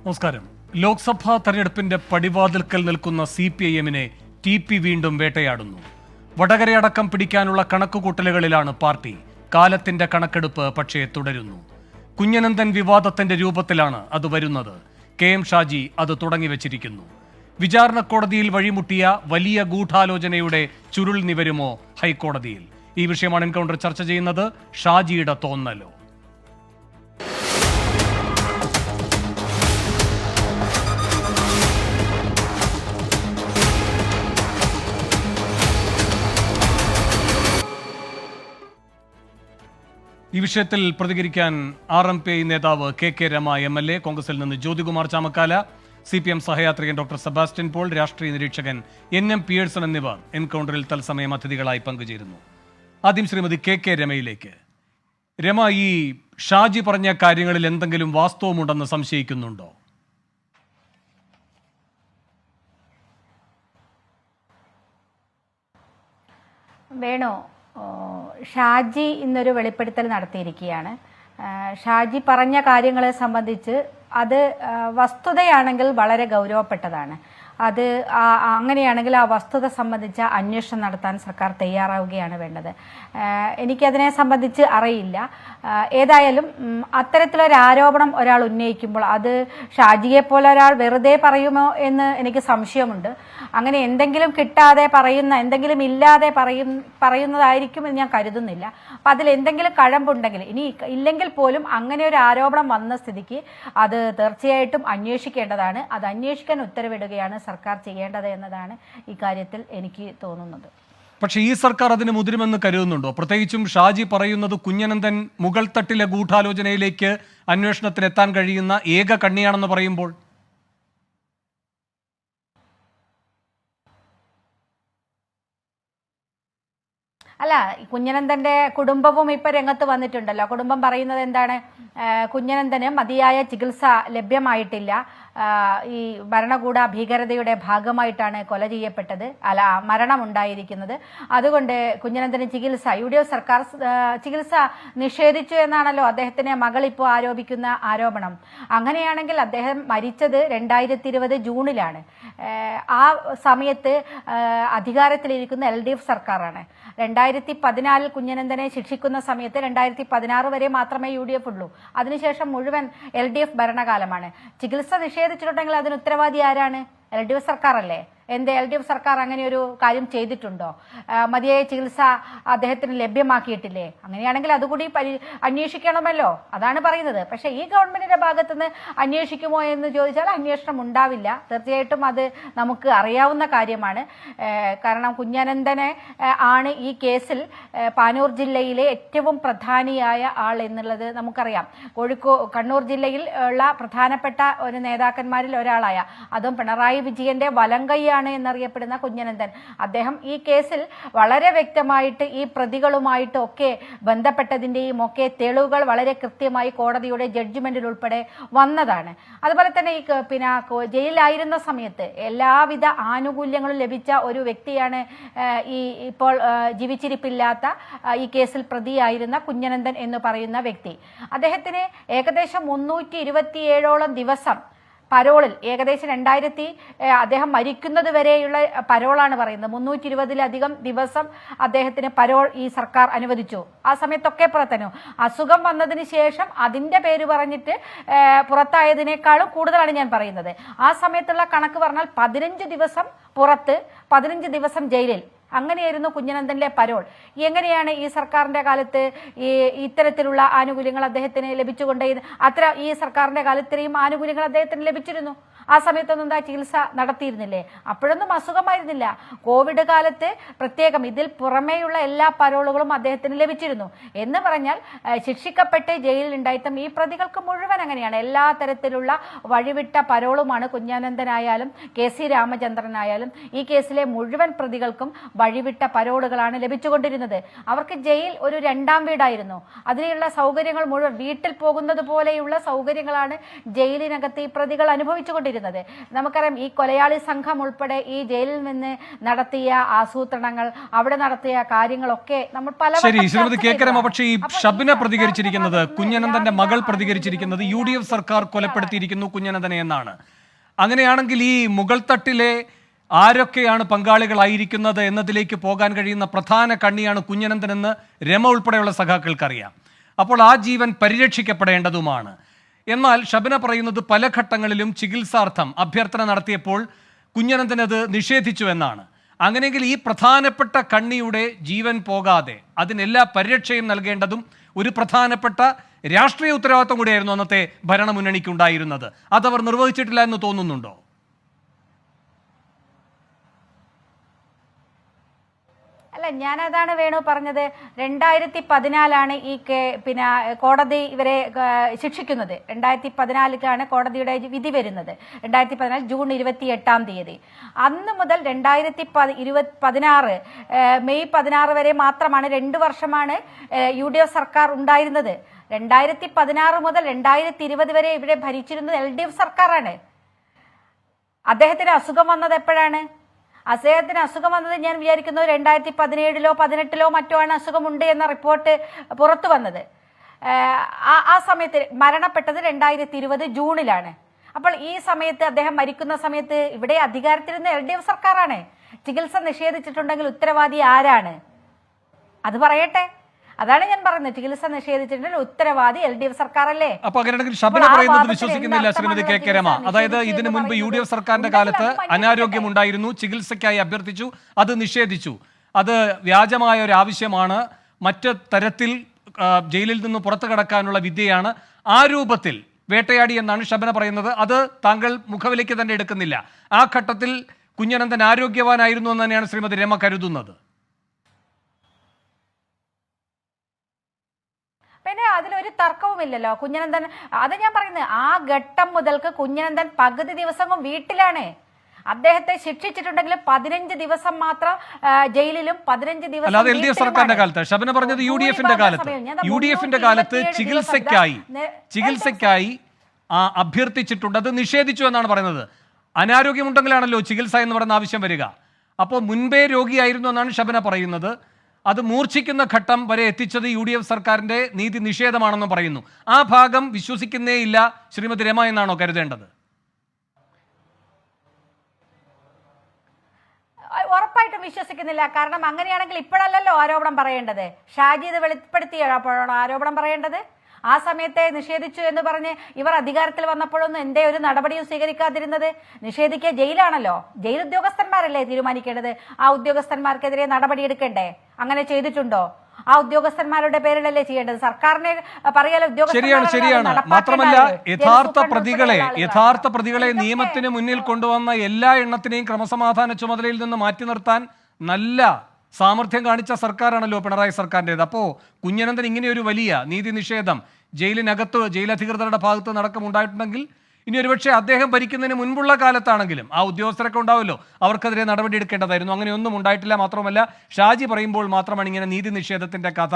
നമസ്കാരം. ലോക്സഭാ തെരഞ്ഞെടുപ്പിന്റെ പടിവാതിൽക്കൽ നിൽക്കുന്ന CPIM-നെ TP വീണ്ടും വേട്ടയാടുന്നു. വടകരയടക്കം പിടിക്കാനുള്ള കണക്കുകൂട്ടലുകളിലാണ് പാർട്ടി. കാലത്തിന്റെ കണക്കെടുപ്പ് പക്ഷേ തുടരുന്നു. കുഞ്ഞനന്തൻ വിവാദത്തിന്റെ രൂപത്തിലാണ് അത് വരുന്നത്. KM ഷാജി അത് തുടങ്ങിവെച്ചിരിക്കുന്നു. വിചാരണ കോടതിയിൽ വഴിമുട്ടിയ വലിയ ഗൂഢാലോചനയുടെ ചുരുൾ നിവരുമോ ഹൈക്കോടതിയിൽ? ഈ വിഷയമാണ് എൻകൗണ്ടർ ചർച്ച ചെയ്യുന്നത്. ഷാജിയുടെ തോന്നലോ? ഈ വിഷയത്തിൽ പ്രതികരിക്കാൻ RMPI നേതാവ് KK രമ MLA, കോൺഗ്രസിൽ നിന്ന് ജ്യോതികുമാർ ചാമക്കാല, CPM സഹയാത്രികൻ ഡോക്ടർ സെബാസ്റ്റ്യൻ പോൾ, രാഷ്ട്രീയ നിരീക്ഷകൻ NM പിയേഴ്സൺ എന്നിവർ എൻകൗണ്ടറിൽ തത്സമയം അതിഥികളായി പങ്കുചേരുന്നു. ആദ്യം ശ്രീമതി KK രമയിലേക്ക്. രമ, ഈ ഷാജി പറഞ്ഞ കാര്യങ്ങളിൽ എന്തെങ്കിലും വാസ്തവമുണ്ടെന്ന് സംശയിക്കുന്നുണ്ടോ? വേണോ, ഷാജി ഇന്നൊരു വെളിപ്പെടുത്തൽ നടത്തിയിരിക്കുകയാണ്. ഷാജി പറഞ്ഞ കാര്യങ്ങളെ സംബന്ധിച്ച് അത് വസ്തുതയാണെങ്കിൽ വളരെ ഗൗരവപ്പെട്ടതാണ്. അത് അങ്ങനെയാണെങ്കിൽ ആ വസ്തുത സംബന്ധിച്ച അന്വേഷണം നടത്താൻ സർക്കാർ തയ്യാറാവുകയാണ് വേണ്ടത്. എനിക്കതിനെ സംബന്ധിച്ച് അറിയില്ല. ഏതായാലും അത്തരത്തിലൊരു ആരോപണം ഒരാൾ ഉന്നയിക്കുമ്പോൾ അത് ഷാജിയെ പോലെ ഒരാൾ വെറുതെ പറയുമോ എന്ന് എനിക്ക് സംശയമുണ്ട്. അങ്ങനെ എന്തെങ്കിലും കിട്ടാതെ പറയുന്ന, എന്തെങ്കിലും ഇല്ലാതെ പറയുന്നതായിരിക്കും എന്ന് ഞാൻ കരുതുന്നില്ല. അപ്പം അതിൽ എന്തെങ്കിലും കഴമ്പുണ്ടെങ്കിൽ, ഇനി ഇല്ലെങ്കിൽ പോലും അങ്ങനെ ഒരു ആരോപണം വന്ന സ്ഥിതിക്ക് അത് തീർച്ചയായിട്ടും അന്വേഷിക്കേണ്ടതാണ്. അത് അന്വേഷിക്കാൻ ഉത്തരവിടുകയാണ് സർക്കാർ ചെയ്യേണ്ടത് എന്നതാണ് ഈ കാര്യത്തിൽ എനിക്ക് തോന്നുന്നത്. പക്ഷേ ഈ സർക്കാർ അതിന് മുതിരുമെന്ന് കരുതുന്നുണ്ടോ? പ്രത്യേകിച്ചും ഷാജി പറയുന്നത് കുഞ്ഞനന്തൻ മുകൾ തട്ടിലെ ഗൂഢാലോചനയിലേക്ക് അന്വേഷണത്തിന് എത്താൻ കഴിയുന്ന ഏക കണ്ണിയാണെന്ന് പറയുമ്പോൾ. അല്ല, കുഞ്ഞനന്തന്റെ കുടുംബവും ഇപ്പൊ രംഗത്ത് വന്നിട്ടുണ്ടല്ലോ. കുടുംബം പറയുന്നത് എന്താണ്? കുഞ്ഞനന്തന് മതിയായ ചികിത്സ ലഭ്യമായിട്ടില്ല. ഈ ഭരണകൂട ഭീകരതയുടെ ഭാഗമായിട്ടാണ് കൊല ചെയ്യപ്പെട്ടത്, അല്ല മരണമുണ്ടായിരിക്കുന്നത്. അതുകൊണ്ട് കുഞ്ഞനന്തന് ചികിത്സ, UDF സർക്കാർ ചികിത്സ നിഷേധിച്ചു എന്നാണല്ലോ അദ്ദേഹത്തിന്റെ മകൾ ഇപ്പോൾ ആരോപിക്കുന്ന ആരോപണം. അങ്ങനെയാണെങ്കിൽ അദ്ദേഹം മരിച്ചത് 2020 ജൂണിലാണ്. ആ സമയത്ത് അധികാരത്തിലിരിക്കുന്ന LDF സർക്കാരാണ്. 2014 കുഞ്ഞനന്തനെ ശിക്ഷിക്കുന്ന സമയത്ത് 2016 വരെ മാത്രമേ UDF ഉള്ളൂ. അതിനുശേഷം മുഴുവൻ LDF ഭരണകാലമാണ്. ചികിത്സ നിഷേധിച്ചിട്ടുണ്ടെങ്കിൽ അതിന് ഉത്തരവാദി ആരാണ്? LDF സർക്കാർ അല്ലേ? എന്റെ LDF സർക്കാർ അങ്ങനെ ഒരു കാര്യം ചെയ്തിട്ടുണ്ടോ? മതിയായ ചികിത്സ അദ്ദേഹത്തിന് ലഭ്യമാക്കിയിട്ടില്ലേ? അങ്ങനെയാണെങ്കിൽ അതുകൂടി അന്വേഷിക്കണമല്ലോ. അതാണ് പറയുന്നത്. പക്ഷേ ഈ ഗവൺമെന്റിന്റെ ഭാഗത്തുനിന്ന് അന്വേഷിക്കുമോ എന്ന് ചോദിച്ചാൽ അന്വേഷണം ഉണ്ടാവില്ല. തീർച്ചയായിട്ടും അത് നമുക്ക് അറിയാവുന്ന കാര്യമാണ്. കാരണം കുഞ്ഞനന്തനെ ആണ് ഈ കേസിൽ പാനൂർ ജില്ലയിലെ ഏറ്റവും പ്രധാനിയായ ആൾ എന്നുള്ളത് നമുക്കറിയാം. കണ്ണൂർ ജില്ലയിൽ ഉള്ള പ്രധാനപ്പെട്ട ഒരു നേതാക്കന്മാരിൽ ഒരാളായ, അതും പിണറായി വിജയന്റെ വലങ്കൈ എന്നറിയപ്പെടുന്ന കുഞ്ഞനന്തൻ, അദ്ദേഹം ഈ കേസിൽ വളരെ വ്യക്തമായിട്ട് ഈ പ്രതികളുമായിട്ട് ഒക്കെ ബന്ധപ്പെട്ടതിന്റെയും ഒക്കെ തെളിവുകൾ വളരെ കൃത്യമായി കോടതിയുടെ ജഡ്ജ്മെന്റിൽ ഉൾപ്പെടെ വന്നതാണ്. അതുപോലെ തന്നെ ഈ ജയിലിലായിരുന്ന സമയത്ത് എല്ലാവിധ ആനുകൂല്യങ്ങളും ലഭിച്ച ഒരു വ്യക്തിയാണ് ഈ ഇപ്പോൾ ജീവിച്ചിരിപ്പില്ലാത്ത ഈ കേസിൽ പ്രതിയായിരുന്ന കുഞ്ഞനന്തൻ എന്ന് പറയുന്ന വ്യക്തി. അദ്ദേഹത്തിന് ഏകദേശം 327ഓളം ദിവസം പരോളിൽ, ഏകദേശം അദ്ദേഹം മരിക്കുന്നത് വരെയുള്ള പരോളാണ് പറയുന്നത്. 320-ലധികം ദിവസം അദ്ദേഹത്തിന് പരോൾ ഈ സർക്കാർ അനുവദിച്ചു. ആ സമയത്തൊക്കെ പുറത്തനു അസുഖം വന്നതിന് ശേഷം അതിന്റെ പേര് പറഞ്ഞിട്ട് പുറത്തായതിനേക്കാളും കൂടുതലാണ് ഞാൻ പറയുന്നത്. ആ സമയത്തുള്ള കണക്ക് പറഞ്ഞാൽ 15 ദിവസം പുറത്ത്, 15 ദിവസം ജയിലിൽ. അങ്ങനെയായിരുന്നു കുഞ്ഞനന്തന്റെ പരോൾ. എങ്ങനെയാണ് ഈ സർക്കാരിന്റെ കാലത്ത് ഇത്തരത്തിലുള്ള ആനുകൂല്യങ്ങൾ അദ്ദേഹത്തിന് ലഭിച്ചുകൊണ്ടേ? ഈ സർക്കാരിന്റെ കാലത്ത് ഇത്രയും ആനുകൂല്യങ്ങൾ അദ്ദേഹത്തിന് ലഭിച്ചിരുന്നു. ആ സമയത്തൊന്നും എന്താ ചികിത്സ നടത്തിയിരുന്നില്ലേ? അപ്പോഴൊന്നും അസുഖമായിരുന്നില്ല. കോവിഡ് കാലത്ത് പ്രത്യേകം ഇതിൽ പുറമേയുള്ള എല്ലാ പരോളുകളും അദ്ദേഹത്തിന് ലഭിച്ചിരുന്നു. എന്ന് പറഞ്ഞാൽ ശിക്ഷിക്കപ്പെട്ട് ജയിലിൽ ഉണ്ടായിട്ടും ഈ പ്രതികൾക്ക് മുഴുവൻ അങ്ങനെയാണ്. എല്ലാ തരത്തിലുള്ള വഴിവിട്ട പരോളുമാണ് കുഞ്ഞനന്തനായാലും KC രാമചന്ദ്രനായാലും ഈ കേസിലെ മുഴുവൻ പ്രതികൾക്കും വഴിവിട്ട പരോളുകളാണ് ലഭിച്ചുകൊണ്ടിരുന്നത്. അവർക്ക് ജയിൽ ഒരു രണ്ടാം വീടായിരുന്നു. അതിനുള്ള സൗകര്യങ്ങൾ മുഴുവൻ, വീട്ടിൽ പോകുന്നത് പോലെയുള്ള സൗകര്യങ്ങളാണ് ജയിലിനകത്ത് ഈ പ്രതികൾ അനുഭവിച്ചുകൊണ്ടിരുന്നത്. പോയിരുന്നത്. നമുക്കറിയാം ഈ കൊലയാളി സംഘം ഉൾപ്പെടെ ഈ ജയിലിൽ നിന്ന് നടത്തിയ ആസൂത്രണങ്ങൾ, അവിടെ നടത്തിയ കാര്യങ്ങളൊക്കെ നമ്മൾ ശരി ശ്രീമതി കെ കെ രമ, പക്ഷേ ഈ ഷബ്ന പ്രതികരിച്ചിരിക്കുന്നത്, കുഞ്ഞനന്ദന്റെ മകൾ പ്രതികരിച്ചിരിക്കുന്നത് UDF സർക്കാർ കൊലപ്പെടുത്തിയിരിക്കുന്നു കുഞ്ഞനന്ദനെ എന്നാണ്. അങ്ങനെയാണെങ്കിൽ ഈ മുകൾ തട്ടിലെ ആരൊക്കെയാണ് പങ്കാളികളായിരിക്കുന്നത് എന്നതിലേക്ക് പോകാൻ കഴിയുന്ന പ്രധാന കണ്ണിയാണ് കുഞ്ഞനന്ദൻ എന്ന് രമ ഉൾപ്പെടെയുള്ള സഖാക്കൾക്കറിയാം. അപ്പോൾ ആ ജീവൻ പരിരക്ഷിക്കപ്പെടേണ്ടതുമാണ്. എന്നാൽ ഷബ്ന പറയുന്നത് പല ഘട്ടങ്ങളിലും ചികിത്സാർത്ഥം അഭ്യർത്ഥന നടത്തിയപ്പോൾ കുഞ്ഞനന്ദൻ അത് നിഷേധിച്ചു എന്നാണ്. അങ്ങനെയെങ്കിൽ ഈ പ്രധാനപ്പെട്ട കണ്ണിയുടെ ജീവൻ പോകാതെ അതിനെല്ലാ പരിരക്ഷയും നൽകേണ്ടതും ഒരു പ്രധാനപ്പെട്ട രാഷ്ട്രീയ ഉത്തരവാദിത്വം കൂടിയായിരുന്നു അന്നത്തെ ഭരണമുന്നണിക്കുണ്ടായിരുന്നത്. അതവർ നിർവഹിച്ചിട്ടില്ല എന്ന് തോന്നുന്നുണ്ടോ? അല്ല, ഞാനതാണ് വേണു പറഞ്ഞത്. 2014 ഈ പിന്നെ കോടതി ഇവരെ ശിക്ഷിക്കുന്നത്. 2014 കോടതിയുടെ വിധി വരുന്നത്. 2014 ജൂൺ 28 അന്ന് മുതൽ 2016 മെയ് 16 വരെ മാത്രമാണ്, 2 വർഷമാണ് UDF സർക്കാർ ഉണ്ടായിരുന്നത്. 2016 മുതൽ 2020 വരെ ഇവിടെ ഭരിച്ചിരുന്നത് LDF സർക്കാരാണ്. അദ്ദേഹത്തിന് അസുഖം വന്നത് എപ്പോഴാണ്? അദ്ദേഹത്തിന് അസുഖം വന്നത് ഞാൻ വിചാരിക്കുന്നു 2017 18 മറ്റോ ആണ് അസുഖമുണ്ട് എന്ന റിപ്പോർട്ട് പുറത്തു വന്നത്. ആ സമയത്ത് മരണപ്പെട്ടത് 2020 ജൂണിലാണ്. അപ്പോൾ ഈ സമയത്ത് അദ്ദേഹം മരിക്കുന്ന സമയത്ത് ഇവിടെ അധികാരത്തിലിരുന്ന LDF സർക്കാരാണ്. ചികിത്സ നിഷേധിച്ചിട്ടുണ്ടെങ്കിൽ ഉത്തരവാദി ആരാണ്? അത് പറയട്ടെ. അതാണ് ഞാൻ പറയുന്നത്. ചികിത്സ നിഷേധിച്ചിട്ടുണ്ടെങ്കിൽ ഉത്തരവാദി LDF സർക്കാരല്ലേ? അപ്പൊ അങ്ങനെയാണെങ്കിൽ ഷബ്ന പറയുന്നത് വിശ്വസിക്കുന്നില്ല ശ്രീമതി കെ കെ രമ. അതായത് ഇതിനു മുൻപ് UDF സർക്കാരിന്റെ കാലത്ത് അനാരോഗ്യമുണ്ടായിരുന്നു, ചികിത്സയ്ക്കായി അഭ്യർത്ഥിച്ചു, അത് നിഷേധിച്ചു. അത് വ്യാജമായ ഒരു ആവശ്യമാണ്, മറ്റ് തരത്തിൽ ജയിലിൽ നിന്ന് പുറത്തു കടക്കാനുള്ള വിദ്യയാണ്, ആ രൂപത്തിൽ വേട്ടയാടി എന്നാണ് ഷബ്ന പറയുന്നത്. അത് താങ്കൾ മുഖവിലേക്ക് തന്നെ എടുക്കുന്നില്ല. ആ ഘട്ടത്തിൽ കുഞ്ഞനന്ദൻ ആരോഗ്യവാനായിരുന്നു എന്ന് തന്നെയാണ് ശ്രീമതി രമ കരുതുന്നത്. പിന്നെ അതിലൊരു തർക്കവുമില്ലല്ലോ. കുഞ്ഞനന്ദൻ, അത് ഞാൻ പറയുന്നത്, ആ ഘട്ടം മുതൽക്ക് കുഞ്ഞനന്ദൻ പകുതി ദിവസവും വീട്ടിലാണ്. അദ്ദേഹത്തെ ശിക്ഷിച്ചിട്ടുണ്ടെങ്കിലും 15 ദിവസം മാത്രം ജയിലിലും 15 ദിവസം. അല്ലാതെ LDF സർക്കാരിന്റെ കാലത്ത്, ഷബ്ന പറഞ്ഞത് UDFന്റെ കാലത്ത് ചികിത്സയ്ക്കായി അഭ്യർത്ഥിച്ചിട്ടുണ്ട്, അത് നിഷേധിച്ചു എന്നാണ് പറയുന്നത്. അനാരോഗ്യമുണ്ടെങ്കിലാണല്ലോ ചികിത്സ എന്ന് പറയുന്ന ആവശ്യം വരിക. അപ്പോൾ മുൻപേ രോഗിയായിരുന്നു എന്നാണ് ഷബ്ന പറയുന്നത്. അത് മൂർച്ഛിക്കുന്ന ഘട്ടം വരെ എത്തിച്ചത് UDF സർക്കാരിന്റെ നീതി നിഷേധമാണെന്ന് പറയുന്നു. ആ ഭാഗം വിശ്വസിക്കുന്നേ ഇല്ല ശ്രീമതി രമ എന്നാണോ കരുതേണ്ടത്? ഉറപ്പായിട്ടും വിശ്വസിക്കുന്നില്ല. കാരണം അങ്ങനെയാണെങ്കിൽ ഇപ്പോഴല്ലല്ലോ ആരോപണം പറയേണ്ടത്. ഷാജി ഇത് വെളിപ്പെടുത്തിയപ്പോഴാണോ ആരോപണം പറയേണ്ടത്? ആ സമയത്തെ നിഷേധിച്ചു എന്ന് പറഞ്ഞ് ഇവർ അധികാരത്തിൽ വന്നപ്പോഴൊന്നും എന്തേ ഒരു നടപടിയും സ്വീകരിക്കാതിരുന്നത്? നിഷേധിക്കുക ജയിലാണല്ലോ, ജയിൽ ഉദ്യോഗസ്ഥന്മാരല്ലേ തീരുമാനിക്കേണ്ടത്. ആ ഉദ്യോഗസ്ഥന്മാർക്കെതിരെ നടപടി എടുക്കണ്ടേ? അങ്ങനെ ചെയ്തിട്ടുണ്ടോ? ആ ഉദ്യോഗസ്ഥന്മാരുടെ പേരിലല്ലേ ചെയ്യേണ്ടത്? സർക്കാരിനെ പറയാലോ ശരിയാണ്. മാത്രമല്ല യഥാർത്ഥ പ്രതികളെ നിയമത്തിന് മുന്നിൽ കൊണ്ടുവന്ന എല്ലാ എണ്ണത്തിനെയും ക്രമസമാധാന ചുമതലയിൽ നിന്ന് മാറ്റി നിർത്താൻ നല്ല സാമർഥ്യം കാണിച്ച സർക്കാരാണല്ലോ പിണറായി സർക്കാരിൻ്റെത്. അപ്പോൾ കുഞ്ഞനന്ദൻ ഇങ്ങനെ ഒരു വലിയ നീതി നിഷേധം ജയിലിനകത്ത് ജയിലധികൃതരുടെ ഭാഗത്ത് നടക്കമുണ്ടായിട്ടുണ്ടെങ്കിൽ ഇനി ഒരുപക്ഷെ അദ്ദേഹം ഭരിക്കുന്നതിന് മുൻപുള്ള കാലത്താണെങ്കിലും ആ ഉദ്യോഗസ്ഥരൊക്കെ ഉണ്ടാവുമല്ലോ, അവർക്കെതിരെ നടപടി എടുക്കേണ്ടതായിരുന്നു. അങ്ങനെയൊന്നും ഉണ്ടായിട്ടില്ല. മാത്രമല്ല ഷാജി പറയുമ്പോൾ മാത്രമാണ് ഇങ്ങനെ നീതി നിഷേധത്തിന്റെ കഥ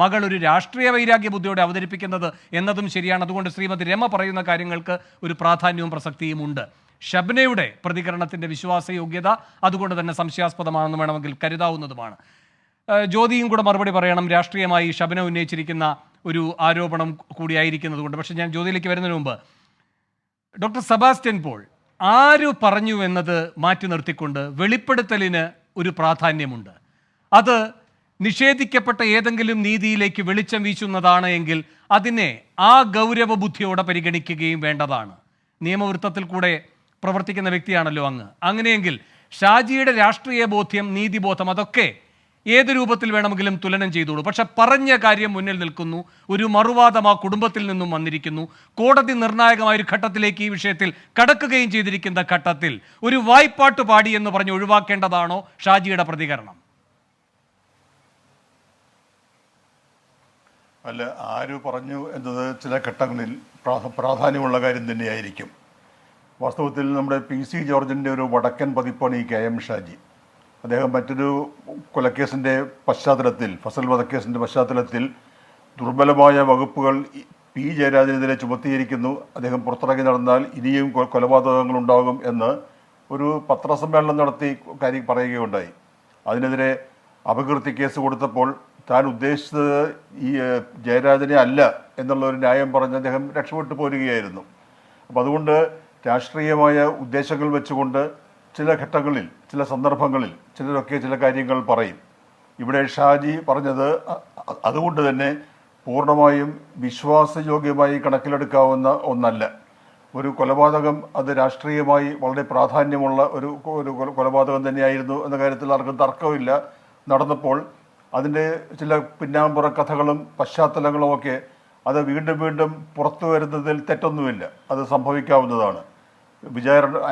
മകൾ ഒരു രാഷ്ട്രീയ വൈരാഗ്യ ബുദ്ധിയോടെ അവതരിപ്പിക്കുന്നത് എന്നതും ശരിയാണ്. അതുകൊണ്ട് ശ്രീമതി രമ പറയുന്ന കാര്യങ്ങൾക്ക് ഒരു പ്രാധാന്യവും പ്രസക്തിയും ഉണ്ട്. ഷബ്നയുടെ പ്രതികരണത്തിന്റെ വിശ്വാസയോഗ്യത അതുകൊണ്ട് തന്നെ സംശയാസ്പദമാണെന്ന് വേണമെങ്കിൽ കരുതാവുന്നതുമാണ്. ജ്യോതിയും കൂടെ മറുപടി പറയണം. രാഷ്ട്രീയമായി ഷബ്ന ഉന്നയിച്ചിരിക്കുന്ന ഒരു ആരോപണം കൂടിയായിരിക്കുന്നത് കൊണ്ട്. പക്ഷേ ഞാൻ ജ്യോതിയിലേക്ക് വരുന്നതിന് മുമ്പ് ഡോക്ടർ സെബാസ്റ്റ്യൻ പോൾ ആരു പറഞ്ഞു എന്നത് മാറ്റി നിർത്തിക്കൊണ്ട് വെളിപ്പെടുത്തലിന് ഒരു പ്രാധാന്യമുണ്ട്. അത് നിഷേധിക്കപ്പെട്ട ഏതെങ്കിലും നീതിയിലേക്ക് വെളിച്ചം വീശുന്നതാണ് എങ്കിൽ അതിനെ ആ ഗൗരവ ബുദ്ധിയോടെ പരിഗണിക്കുകയും വേണ്ടതാണ്. നിയമവൃത്തത്തിൽ കൂടെ പ്രവർത്തിക്കുന്ന വ്യക്തിയാണല്ലോ അങ്ങ്. അങ്ങനെയെങ്കിൽ ഷാജിയുടെ രാഷ്ട്രീയ ബോധ്യം, നീതിബോധം അതൊക്കെ ഏത് രൂപത്തിൽ വേണമെങ്കിലും തുലനം ചെയ്തോളൂ. പക്ഷെ പറഞ്ഞ കാര്യം മുന്നിൽ നിൽക്കുന്നു. ഒരു മറുവാദം ആ കുടുംബത്തിൽ നിന്നും വന്നിരിക്കുന്നു. കോടതി നിർണായകമായ ഒരു ഘട്ടത്തിലേക്ക് ഈ വിഷയത്തിൽ കടക്കുകയും ചെയ്തിരിക്കുന്ന ഘട്ടത്തിൽ ഒരു വായ്പാട്ട് പാടി എന്ന് പറഞ്ഞ് ഒഴിവാക്കേണ്ടതാണോ ഷാജിയുടെ പ്രതികരണം? അല്ല, ആര് പറഞ്ഞു എന്നത് ചില ഘട്ടങ്ങളിൽ പ്രാധാന്യമുള്ള കാര്യം തന്നെയായിരിക്കും. വാസ്തവത്തിൽ നമ്മുടെ PC ജോർജിൻ്റെ ഒരു വടക്കൻ പതിപ്പാണ് ഈ KM ഷാജി. അദ്ദേഹം മറ്റൊരു കൊലക്കേസിൻ്റെ പശ്ചാത്തലത്തിൽ, ഫസൽ വധക്കേസിൻ്റെ പശ്ചാത്തലത്തിൽ ദുർബലമായ വകുപ്പുകൾ പി ജയരാജനെതിരെ ചുമത്തിയിരിക്കുന്നു. അദ്ദേഹം പുറത്തിറങ്ങി നടന്നാൽ ഇനിയും കൊലപാതകങ്ങൾ ഉണ്ടാകും എന്ന് ഒരു പത്രസമ്മേളനം നടത്തി കാര്യം പറയുകയുണ്ടായി. അതിനെതിരെ അപകീർത്തി കേസ് കൊടുത്തപ്പോൾ താൻ ഉദ്ദേശിച്ചത് ഈ ജയരാജനെ അല്ല എന്നുള്ള ഒരു ന്യായം പറഞ്ഞ് അദ്ദേഹം രക്ഷപ്പെട്ടു പോരുകയായിരുന്നു. അപ്പം അതുകൊണ്ട് രാഷ്ട്രീയമായ ഉദ്ദേശങ്ങൾ വെച്ചുകൊണ്ട് ചില ഘട്ടങ്ങളിൽ, ചില സന്ദർഭങ്ങളിൽ ചിലരൊക്കെ ചില കാര്യങ്ങൾ പറയും. ഇവിടെ ഷാജി പറഞ്ഞത് അതുകൊണ്ട് തന്നെ പൂർണ്ണമായും വിശ്വാസയോഗ്യമായി കണക്കിലെടുക്കാവുന്ന ഒന്നല്ല. ഒരു കൊലപാതകം അത് രാഷ്ട്രീയമായി വളരെ പ്രാധാന്യമുള്ള ഒരു കൊലപാതകം തന്നെയായിരുന്നു എന്ന കാര്യത്തിൽ ആർക്കും തർക്കമില്ല. നടന്നപ്പോൾ അതിൻ്റെ ചില പിന്നാമ്പുറ കഥകളും പശ്ചാത്തലങ്ങളും ഒക്കെ അത് വീണ്ടും വീണ്ടും പുറത്തു വരുന്നതിൽ തെറ്റൊന്നുമില്ല. അത് സംഭവിക്കാവുന്നതാണ്.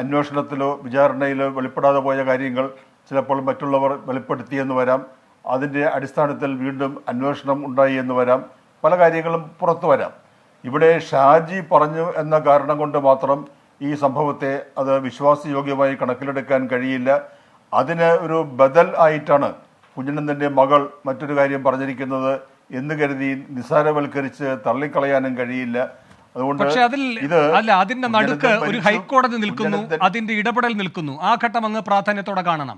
അന്വേഷണത്തിലോ വിചാരണയിലോ വെളിപ്പെടാതെ പോയ കാര്യങ്ങൾ ചിലപ്പോൾ മറ്റുള്ളവർ വെളിപ്പെടുത്തിയെന്ന് വരാം. അതിൻ്റെ അടിസ്ഥാനത്തിൽ വീണ്ടും അന്വേഷണം ഉണ്ടായി എന്ന് വരാം. പല കാര്യങ്ങളും പുറത്തു വരാം. ഇവിടെ ഷാജി പറഞ്ഞു എന്ന കാരണം കൊണ്ട് മാത്രം ഈ സംഭവത്തെ അത് വിശ്വാസയോഗ്യമായി കണക്കിലെടുക്കാൻ കഴിയില്ല. അതിന് ഒരു ബദൽ ആയിട്ടാണ് കുഞ്ഞനന്തൻ്റെ മകൾ മറ്റൊരു കാര്യം പറഞ്ഞിരിക്കുന്നത് എന്ന് കരുതി നിസ്സാരവൽക്കരിച്ച് തള്ളിക്കളയാനും കഴിയില്ല. അതുകൊണ്ട് പക്ഷേ അതിന്റെ നടുക്ക് ഒരു ഹൈക്കോടതി നിൽക്കുന്നു, അതിന്റെ ഇടപെടൽ നിൽക്കുന്നു. ആ ഘട്ടം അങ്ങ് പ്രാധാന്യത്തോടെ കാണണം.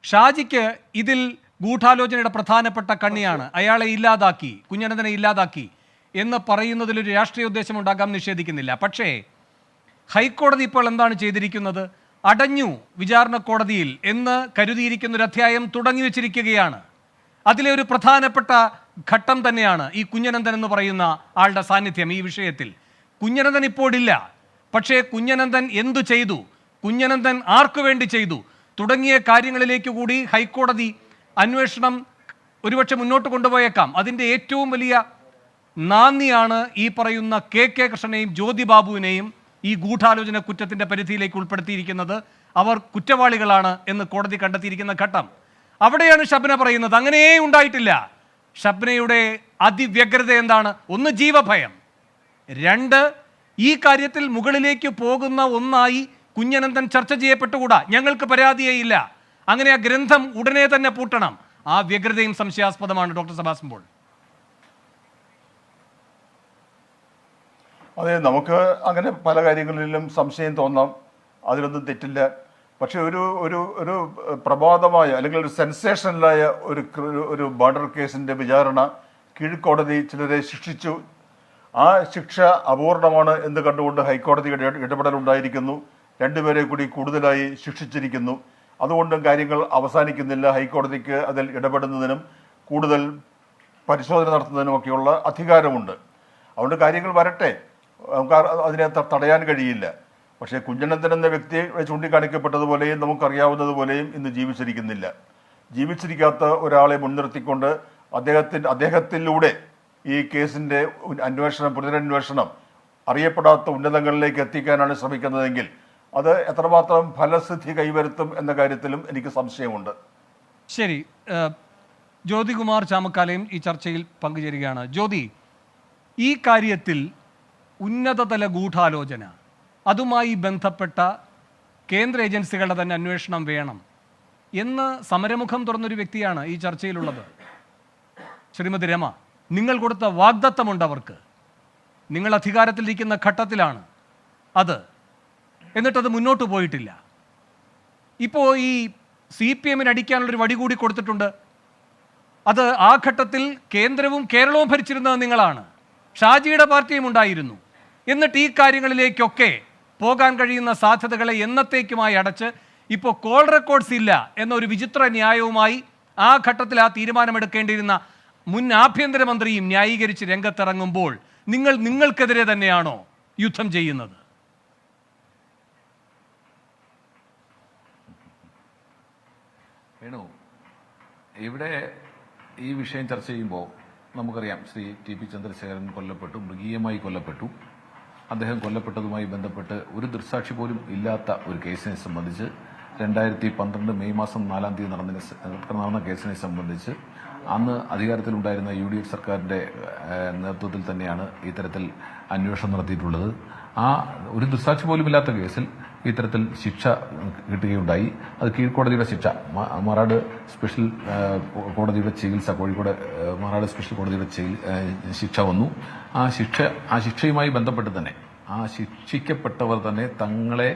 ഷാജിക്ക് ഇതിൽ ഗൂഢാലോചനയുടെ പ്രധാനപ്പെട്ട കണ്ണിയാണ്. അയാളെ ഇല്ലാതാക്കി, കുഞ്ഞനന്തനെ ഇല്ലാതാക്കി എന്ന് പറയുന്നതിലൊരു രാഷ്ട്രീയ ഉദ്ദേശം ഉണ്ടാകാൻ നിഷേധിക്കുന്നില്ല. പക്ഷേ ഹൈക്കോടതി ഇപ്പോൾ എന്താണ് ചെയ്തിരിക്കുന്നത്? അടഞ്ഞു വിചാരണ കോടതിയിൽ എന്ന് കരുതിയിരിക്കുന്ന ഒരു അധ്യായം തുടങ്ങി വെച്ചിരിക്കുകയാണ്. അതിലെ ഒരു പ്രധാനപ്പെട്ട ഘട്ടം തന്നെയാണ് ഈ കുഞ്ഞനന്തൻ എന്ന് പറയുന്ന ആളുടെ സാന്നിധ്യം. ഈ വിഷയത്തിൽ കുഞ്ഞനന്തൻ ഇപ്പോഴില്ല. പക്ഷേ കുഞ്ഞനന്തൻ എന്തു ചെയ്തു, കുഞ്ഞനന്തൻ ആർക്കു വേണ്ടി ചെയ്തു തുടങ്ങിയ കാര്യങ്ങളിലേക്ക് കൂടി ഹൈക്കോടതി അന്വേഷണം ഒരുപക്ഷെ മുന്നോട്ട് കൊണ്ടുപോയേക്കാം. അതിൻ്റെ ഏറ്റവും വലിയ നാന്ദിയാണ് ഈ പറയുന്ന കെ കൃഷ്ണനെയും ജ്യോതി ബാബുവിനെയും ഈ ഗൂഢാലോചന കുറ്റത്തിൻ്റെ പരിധിയിലേക്ക് ഉൾപ്പെടുത്തിയിരിക്കുന്നത്. അവർ കുറ്റവാളികളാണ് എന്ന് കോടതി കണ്ടെത്തിയിരിക്കുന്ന ഘട്ടം. അവിടെയാണ് ഷബ്ന പറയുന്നത് അങ്ങനെയേ ഉണ്ടായിട്ടില്ല. ഷബ്നയുടെ അതിവ്യഗ്രത എന്താണ്? ഒന്ന്, ജീവഭയം. രണ്ട്, ഈ കാര്യത്തിൽ മുകളിലേക്ക് പോകുന്ന ഒന്നായി കുഞ്ഞനന്തൻ ചർച്ച ചെയ്യപ്പെട്ടുകൂടാ. ഞങ്ങൾക്ക് പരാതിയേ ഇല്ല. അങ്ങനെ ആ ഗ്രന്ഥം ഉടനെ തന്നെ പൂട്ടണം. ആ വ്യഗ്രതയും സംശയാസ്പദമാണ്. Doctor Sebastian Paul. അതെ, നമുക്ക് അങ്ങനെ പല കാര്യങ്ങളിലും സംശയം തോന്നാം. അതിലൊന്നും തെറ്റില്ല. പക്ഷെ ഒരു പ്രമാദമായ അല്ലെങ്കിൽ ഒരു സെൻസേഷണലായ ഒരു മർഡർ കേസിൻ്റെ വിചാരണ കീഴ്ക്കോടതി ചിലരെ ശിക്ഷിച്ചു. ആ ശിക്ഷ അപൂർണമാണ് എന്ന് കണ്ടുകൊണ്ട് ഹൈക്കോടതിയുടെ ഇടപെടലുണ്ടായിരിക്കുന്നു. രണ്ടുപേരെ കൂടി കൂടുതലായി ശിക്ഷിച്ചിരിക്കുന്നു. അതുകൊണ്ടും കാര്യങ്ങൾ അവസാനിക്കുന്നില്ല. ഹൈക്കോടതിക്ക് അതിൽ ഇടപെടുന്നതിനും കൂടുതൽ പരിശോധന നടത്തുന്നതിനുമൊക്കെയുള്ള അധികാരമുണ്ട്. അതുകൊണ്ട് കാര്യങ്ങൾ വരട്ടെ, നമുക്ക് അതിനെ തടയാൻ കഴിയില്ല. പക്ഷേ കുഞ്ഞനന്തൻ എന്ന വ്യക്തിയെ ചൂണ്ടിക്കാണിക്കപ്പെട്ടതുപോലെയും നമുക്കറിയാവുന്നതുപോലെയും ഇന്ന് ജീവിച്ചിരിക്കുന്നില്ല. ജീവിച്ചിരിക്കാത്ത ഒരാളെ മുൻനിർത്തിക്കൊണ്ട് അദ്ദേഹത്തിലൂടെ ഈ കേസിൻ്റെ പുനരന്വേഷണം അറിയപ്പെടാത്ത ഉന്നതങ്ങളിലേക്ക് എത്തിക്കാനാണ് ശ്രമിക്കുന്നതെങ്കിൽ അത് എത്രമാത്രം ഫലസിദ്ധി കൈവരുത്തും എന്ന കാര്യത്തിലും എനിക്ക് സംശയമുണ്ട്. ശരി, ജ്യോതികുമാർ ചാമക്കാലയും ഈ ചർച്ചയിൽ പങ്കുചേരുകയാണ്. ജ്യോതി, ഈ കാര്യത്തിൽ ഉന്നതതല ഗൂഢാലോചന, അതുമായി ബന്ധപ്പെട്ട കേന്ദ്ര ഏജൻസികളുടെ തന്നെ അന്വേഷണം വേണം എന്ന് സമരമുഖം തുറന്നൊരു വ്യക്തിയാണ് ഈ ചർച്ചയിലുള്ളത്. ശ്രീമതി രമ, നിങ്ങൾ കൊടുത്ത വാഗ്ദത്തമുണ്ട് അവർക്ക്. നിങ്ങൾ അധികാരത്തിലിരിക്കുന്ന ഘട്ടത്തിലാണ് അത്, എന്നിട്ടത് മുന്നോട്ട് പോയിട്ടില്ല. ഇപ്പോൾ ഈ CPM അടിക്കാനുള്ളൊരു വടി കൂടി കൊടുത്തിട്ടുണ്ട്. അത് ആ ഘട്ടത്തിൽ കേന്ദ്രവും കേരളവും ഭരിച്ചിരുന്നത് നിങ്ങളാണ്. ഷാജിയുടെ പാർട്ടിയും ഉണ്ടായിരുന്നു. എന്നിട്ട് ഈ കാര്യങ്ങളിലേക്കൊക്കെ പോകാൻ കഴിയുന്ന സാധ്യതകളെ എന്നത്തേക്കുമായി അടച്ച് ഇപ്പോൾ കോൾ റെക്കോർഡ്സ് ഇല്ല എന്നൊരു വിചിത്ര ന്യായവുമായി ആ ഘട്ടത്തിൽ ആ തീരുമാനമെടുക്കേണ്ടിയിരുന്ന മുൻ ആഭ്യന്തരമന്ത്രിയും ന്യായീകരിച്ച് രംഗത്തിറങ്ങുമ്പോൾ നിങ്ങൾക്കെതിരെ തന്നെയാണോ യുദ്ധം ചെയ്യുന്നത്? വേണു, ഇവിടെ ഈ വിഷയം ചർച്ച ചെയ്യുമ്പോൾ നമുക്കറിയാം ശ്രീ TP ചന്ദ്രശേഖരൻ കൊല്ലപ്പെട്ടു, മൃഗീയമായി കൊല്ലപ്പെട്ടു. അദ്ദേഹം കൊല്ലപ്പെട്ടതുമായി ബന്ധപ്പെട്ട് ഒരു ദൃക്സാക്ഷി പോലും ഇല്ലാത്ത ഒരു കേസിനെ സംബന്ധിച്ച് 2012 മെയ് മാസം 4-ാം തീയതി നടന്ന കേസിനെ സംബന്ധിച്ച് അന്ന് അധികാരത്തിലുണ്ടായിരുന്ന UDF സർക്കാരിന്റെ നേതൃത്വത്തിൽ തന്നെയാണ് ഇത്തരത്തിൽ അന്വേഷണം നടത്തിയിട്ടുള്ളത്. ആ ഒരു ദൃക്സാക്ഷി പോലുമില്ലാത്ത കേസിൽ ഇത്തരത്തിൽ ശിക്ഷ കിട്ടുകയുണ്ടായി. അത് കീഴ്ക്കോടതിയുടെ ശിക്ഷ, മാറാട് സ്പെഷ്യൽ കോടതിയുടെ ചികിത്സ, കോഴിക്കോട് മാറാട് സ്പെഷ്യൽ കോടതിയുടെ ശിക്ഷ വന്നു. ആ ശിക്ഷയുമായി ബന്ധപ്പെട്ട് തന്നെ ആ ശിക്ഷിക്കപ്പെട്ടവർ തന്നെ തങ്ങളെ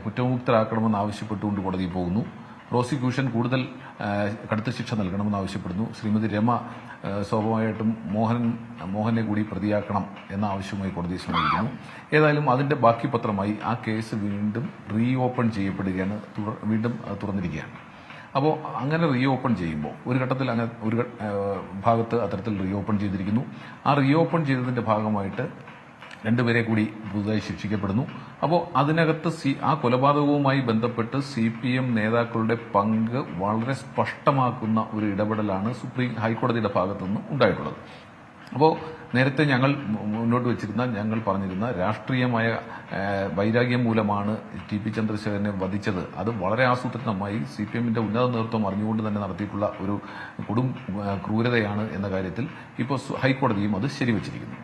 കുറ്റമുക്തരാക്കണമെന്ന് ആവശ്യപ്പെട്ടുകൊണ്ട് കോടതിയിൽ പോകുന്നു. പ്രോസിക്യൂഷൻ കൂടുതൽ കടുത്ത ശിക്ഷ നൽകണമെന്ന് ആവശ്യപ്പെടുന്നു. ശ്രീമതി രമ സ്വാഭാവികമായിട്ടും മോഹനെ കൂടി പ്രതിയാക്കണം എന്ന ആവശ്യവുമായി കോടതിയെ സമീപിക്കുന്നു. ഏതായാലും അതിന്റെ ബാക്കി പത്രമായി ആ കേസ് വീണ്ടും ഓപ്പൺ ചെയ്യപ്പെടുകയാണ്, വീണ്ടും തുറന്നിരിക്കുകയാണ്. അപ്പോൾ അങ്ങനെ ഓപ്പൺ ചെയ്യുമ്പോൾ ഒരു ഘട്ടത്തിൽ ഒരു ഭാഗത്ത് അത്തരത്തിൽ ഓപ്പൺ ചെയ്തിരിക്കുന്നു. ആ ഓപ്പൺ ചെയ്തതിന്റെ ഭാഗമായിട്ട് രണ്ടുപേരെ കൂടി പുതുതായി ശിക്ഷിക്കപ്പെടുന്നു. അപ്പോൾ അതിനകത്ത് ആ കൊലപാതകവുമായി ബന്ധപ്പെട്ട് CPM നേതാക്കളുടെ പങ്ക് വളരെ സ്പഷ്ടമാക്കുന്ന ഒരു ഇടപെടലാണ് ഹൈക്കോടതിയുടെ ഭാഗത്തു നിന്ന് ഉണ്ടായിട്ടുള്ളത്. അപ്പോൾ നേരത്തെ ഞങ്ങൾ മുന്നോട്ട് വെച്ചിരുന്ന, ഞങ്ങൾ പറഞ്ഞിരുന്ന രാഷ്ട്രീയമായ വൈരാഗ്യം മൂലമാണ് TP ചന്ദ്രശേഖരനെ വധിച്ചത്, അത് വളരെ ആസൂത്രിതമായി CPMന്റെ ഉന്നത നേതൃത്വം അറിഞ്ഞുകൊണ്ട് തന്നെ നടത്തിയിട്ടുള്ള ഒരു ക്രൂരതയാണ് എന്ന കാര്യത്തിൽ ഇപ്പോൾ ഹൈക്കോടതിയും അത് ശരിവച്ചിരിക്കുന്നു.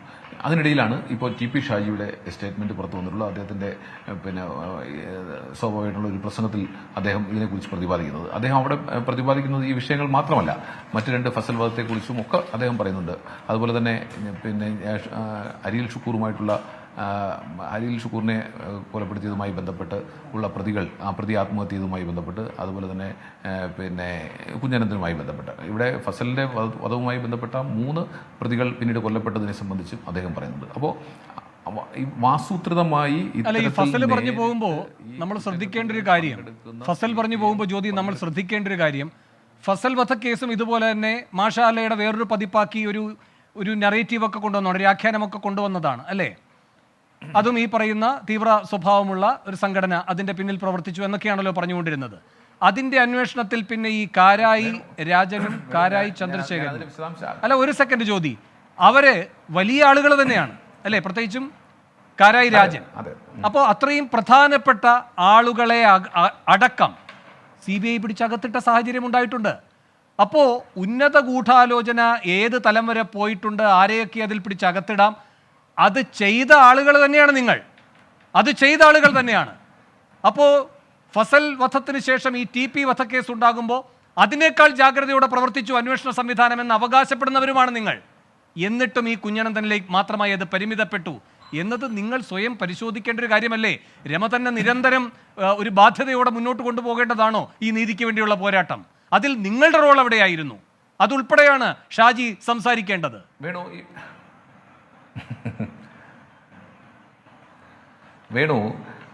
അതിനിടയിലാണ് ഇപ്പോൾ TP ഷാജിയുടെ സ്റ്റേറ്റ്മെന്റ് പുറത്തു വന്നിട്ടുള്ളത്. അദ്ദേഹത്തിന്റെ സ്വാഭാവികമായിട്ടുള്ള ഒരു പ്രസംഗത്തിൽ അദ്ദേഹം ഇതിനെക്കുറിച്ച് പ്രതിപാദിക്കുന്നത്. അദ്ദേഹം അവിടെ പ്രതിപാദിക്കുന്നത് ഈ വിഷയങ്ങൾ മാത്രമല്ല, മറ്റു 2 ഫസൽ വധത്തെക്കുറിച്ചും ഒക്കെ അദ്ദേഹം പറയുന്നുണ്ട്. അതുപോലെ തന്നെ അരിയിൽ ഷുക്കൂറിനെ കൊലപ്പെടുത്തിയതുമായി ബന്ധപ്പെട്ട് ഉള്ള പ്രതികൾ, ആ പ്രതി ആത്മഹത്യ ചെയ്തതുമായി ബന്ധപ്പെട്ട്, അതുപോലെ തന്നെ കുഞ്ഞനന്തനുമായി ബന്ധപ്പെട്ട്, ഇവിടെ ഫസലിന്റെ വധവുമായി ബന്ധപ്പെട്ട 3 പ്രതികൾ പിന്നീട് കൊല്ലപ്പെട്ടതിനെ സംബന്ധിച്ചും അദ്ദേഹം പറയുന്നുണ്ട്. അപ്പോൾ ആസൂത്രിതമായി ഫസൽ പറഞ്ഞു പോകുമ്പോൾ നമ്മൾ ശ്രദ്ധിക്കേണ്ട ഒരു കാര്യം, ജ്യോതി നമ്മൾ ശ്രദ്ധിക്കേണ്ട ഒരു കാര്യം, ഫസൽ വധക്കേസും ഇതുപോലെ തന്നെ മാഷാലയുടെ വേറൊരു പതിപ്പാക്കി ഒരു നറേറ്റീവൊക്കെ കൊണ്ടുവന്നതാണ്, ഒരു ആഖ്യാനമൊക്കെ കൊണ്ടുവന്നതാണ് അല്ലേ? അതും ഈ പറയുന്ന തീവ്ര സ്വഭാവമുള്ള ഒരു സംഘടന അതിന്റെ പിന്നിൽ പ്രവർത്തിച്ചു എന്നൊക്കെയാണല്ലോ പറഞ്ഞുകൊണ്ടിരുന്നത്. അതിന്റെ അന്വേഷണത്തിൽ പിന്നെ ഈ കാരായി രാജനും കാരായി ചന്ദ്രശേഖരനും, അല്ല ഒരു സെക്കൻഡ് ജ്യോതി, അവര് വലിയ ആളുകൾ തന്നെയാണ് അല്ലേ? പ്രത്യേകിച്ചും കാരായി രാജൻ. അപ്പോൾ അത്രയും പ്രധാനപ്പെട്ട ആളുകളെ അടക്കം CBI പിടിച്ചകത്തിട്ട സാഹചര്യം ഉണ്ടായിട്ടുണ്ട്. അപ്പോൾ ഉന്നത ഗൂഢാലോചന ഏത് തലം വരെ പോയിട്ടുണ്ട്, ആരെയൊക്കെ അതിൽ പിടിച്ചകത്തിടാം, അത് ചെയ്ത ആളുകൾ തന്നെയാണ് നിങ്ങൾ, അത് ചെയ്ത ആളുകൾ തന്നെയാണ്. അപ്പോൾ ഫസൽ വധത്തിന് ശേഷം ഈ TP വധക്കേസ് ഉണ്ടാകുമ്പോൾ അതിനേക്കാൾ ജാഗ്രതയോടെ പ്രവർത്തിച്ചു അന്വേഷണ സംവിധാനം എന്ന് അവകാശപ്പെടുന്നവരുമാണ് നിങ്ങൾ. എന്നിട്ടും ഈ കുഞ്ഞനന്തനിലേക്ക് മാത്രമായി അത് പരിമിതപ്പെട്ടു എന്നത് നിങ്ങൾ സ്വയം പരിശോധിക്കേണ്ട ഒരു കാര്യമല്ലേ? രമ തന്നെ നിരന്തരം ഒരു ബാധ്യതയോടെ മുന്നോട്ട് കൊണ്ടുപോകേണ്ടതാണോ ഈ നീതിക്ക് വേണ്ടിയുള്ള പോരാട്ടം? അതിൽ നിങ്ങളുടെ റോൾ എവിടെയായിരുന്നു? അതുൾപ്പെടെയാണ് ഷാജി സംസാരിക്കേണ്ടത്. വേണു,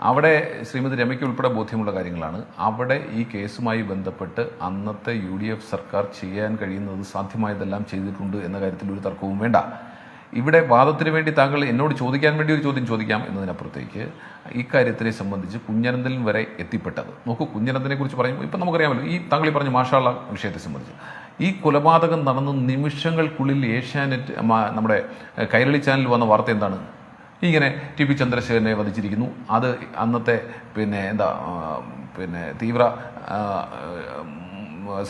അവിടെ ശ്രീമതി രമയ്ക്ക് ഉൾപ്പെടെ ബോധ്യമുള്ള കാര്യങ്ങളാണ്. അവിടെ ഈ കേസുമായി ബന്ധപ്പെട്ട് അന്നത്തെ UDF സർക്കാർ ചെയ്യാൻ കഴിയുന്നത് സാധ്യമായതെല്ലാം ചെയ്തിട്ടുണ്ട് എന്ന കാര്യത്തിൽ ഒരു തർക്കവും വേണ്ട. ഇവിടെ വാദത്തിന് വേണ്ടി താങ്കൾ എന്നോട് ചോദിക്കാൻ വേണ്ടി ഒരു ചോദ്യം ചോദിക്കാം എന്നതിനപ്പുറത്തേക്ക് ഈ കാര്യത്തിനെ സംബന്ധിച്ച് കുഞ്ഞനന്തൻ വരെ എത്തിപ്പെട്ടത് നോക്കൂ. കുഞ്ഞനന്തനെ കുറിച്ച് പറയുമ്പോൾ ഇപ്പം നമുക്കറിയാമല്ലോ, ഈ താങ്കൾ ഈ പറഞ്ഞ മാഷാള്ള വിഷയത്തെ സംബന്ധിച്ച് ഈ കൊലപാതകം നടന്ന നിമിഷങ്ങൾക്കുള്ളിൽ ഏഷ്യാനെറ്റ്, നമ്മുടെ കൈരളി ചാനൽ വന്ന വാർത്ത എന്താണ്? ഇങ്ങനെ TP ചന്ദ്രശേഖരനെ വധിച്ചിരിക്കുന്നു, അത് അന്നത്തെ തീവ്ര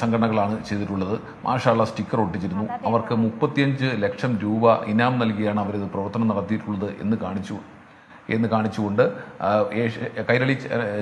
സംഘടനകളാണ് ചെയ്തിട്ടുള്ളത്, മാഷാള്ള സ്റ്റിക്കർ ഒട്ടിച്ചിരുന്നു, അവർക്ക് 35 ലക്ഷം രൂപ ഇനാം നൽകിയാണ് അവരിത് പ്രവർത്തനം നടത്തിയിട്ടുള്ളത് എന്ന് കാണിച്ചുകൊണ്ട് കൈരളി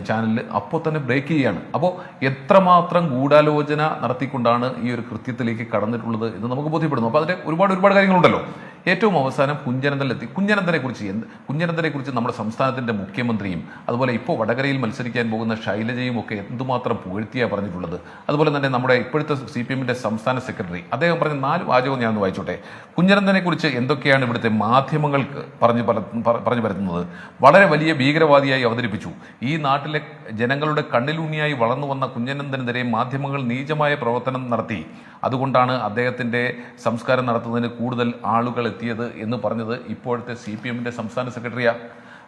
ചാനലിൽ അപ്പോൾ തന്നെ ബ്രേക്ക് ചെയ്യുകയാണ്. അപ്പോൾ എത്രമാത്രം ഗൂഢാലോചന നടത്തിക്കൊണ്ടാണ് ഈ ഒരു കൃത്യത്തിലേക്ക് കടന്നിട്ടുള്ളത് എന്ന് നമുക്ക് ബോധ്യപ്പെടുന്നു. അപ്പോൾ അതിന്റെ ഒരുപാട് കാര്യങ്ങളുണ്ടല്ലോ. ഏറ്റവും അവസാനം കുഞ്ഞനന്തനിലെത്തി. കുഞ്ഞനന്തനെ കുറിച്ച് നമ്മുടെ സംസ്ഥാനത്തിന്റെ മുഖ്യമന്ത്രിയും അതുപോലെ ഇപ്പോൾ വടകരയിൽ മത്സരിക്കാൻ പോകുന്ന ശൈലജയും ഒക്കെ എന്തുമാത്രം പുകഴ്ത്തിയാണ് പറഞ്ഞിട്ടുള്ളത്. അതുപോലെ തന്നെ നമ്മുടെ ഇപ്പോഴത്തെ CPMന്റെ സംസ്ഥാന സെക്രട്ടറി അദ്ദേഹം പറഞ്ഞ 4 വാചകം ഞാൻ ഒന്ന് വായിച്ചോട്ടെ. കുഞ്ഞനന്തനെ കുറിച്ച് എന്തൊക്കെയാണ് ഇവിടുത്തെ മാധ്യമങ്ങൾക്ക് പറഞ്ഞു പരത്തുന്നത്? വളരെ വലിയ ഭീകരവാദിയായി അവതരിപ്പിച്ചു. ഈ നാട്ടിലെ ജനങ്ങളുടെ കണ്ണിലൂണിയായി വളർന്നു വന്ന കുഞ്ഞനന്തനെതിരെ മാധ്യമങ്ങൾ നീചമായ പ്രവർത്തനം നടത്തി. അതുകൊണ്ടാണ് അദ്ദേഹത്തിന്റെ സംസ്കാരം നടത്തുന്നതിന് കൂടുതൽ ആളുകൾ എത്തിയത് എന്ന് പറഞ്ഞത് ഇപ്പോഴത്തെ CPMന്റെ സംസ്ഥാന സെക്രട്ടറിയാ.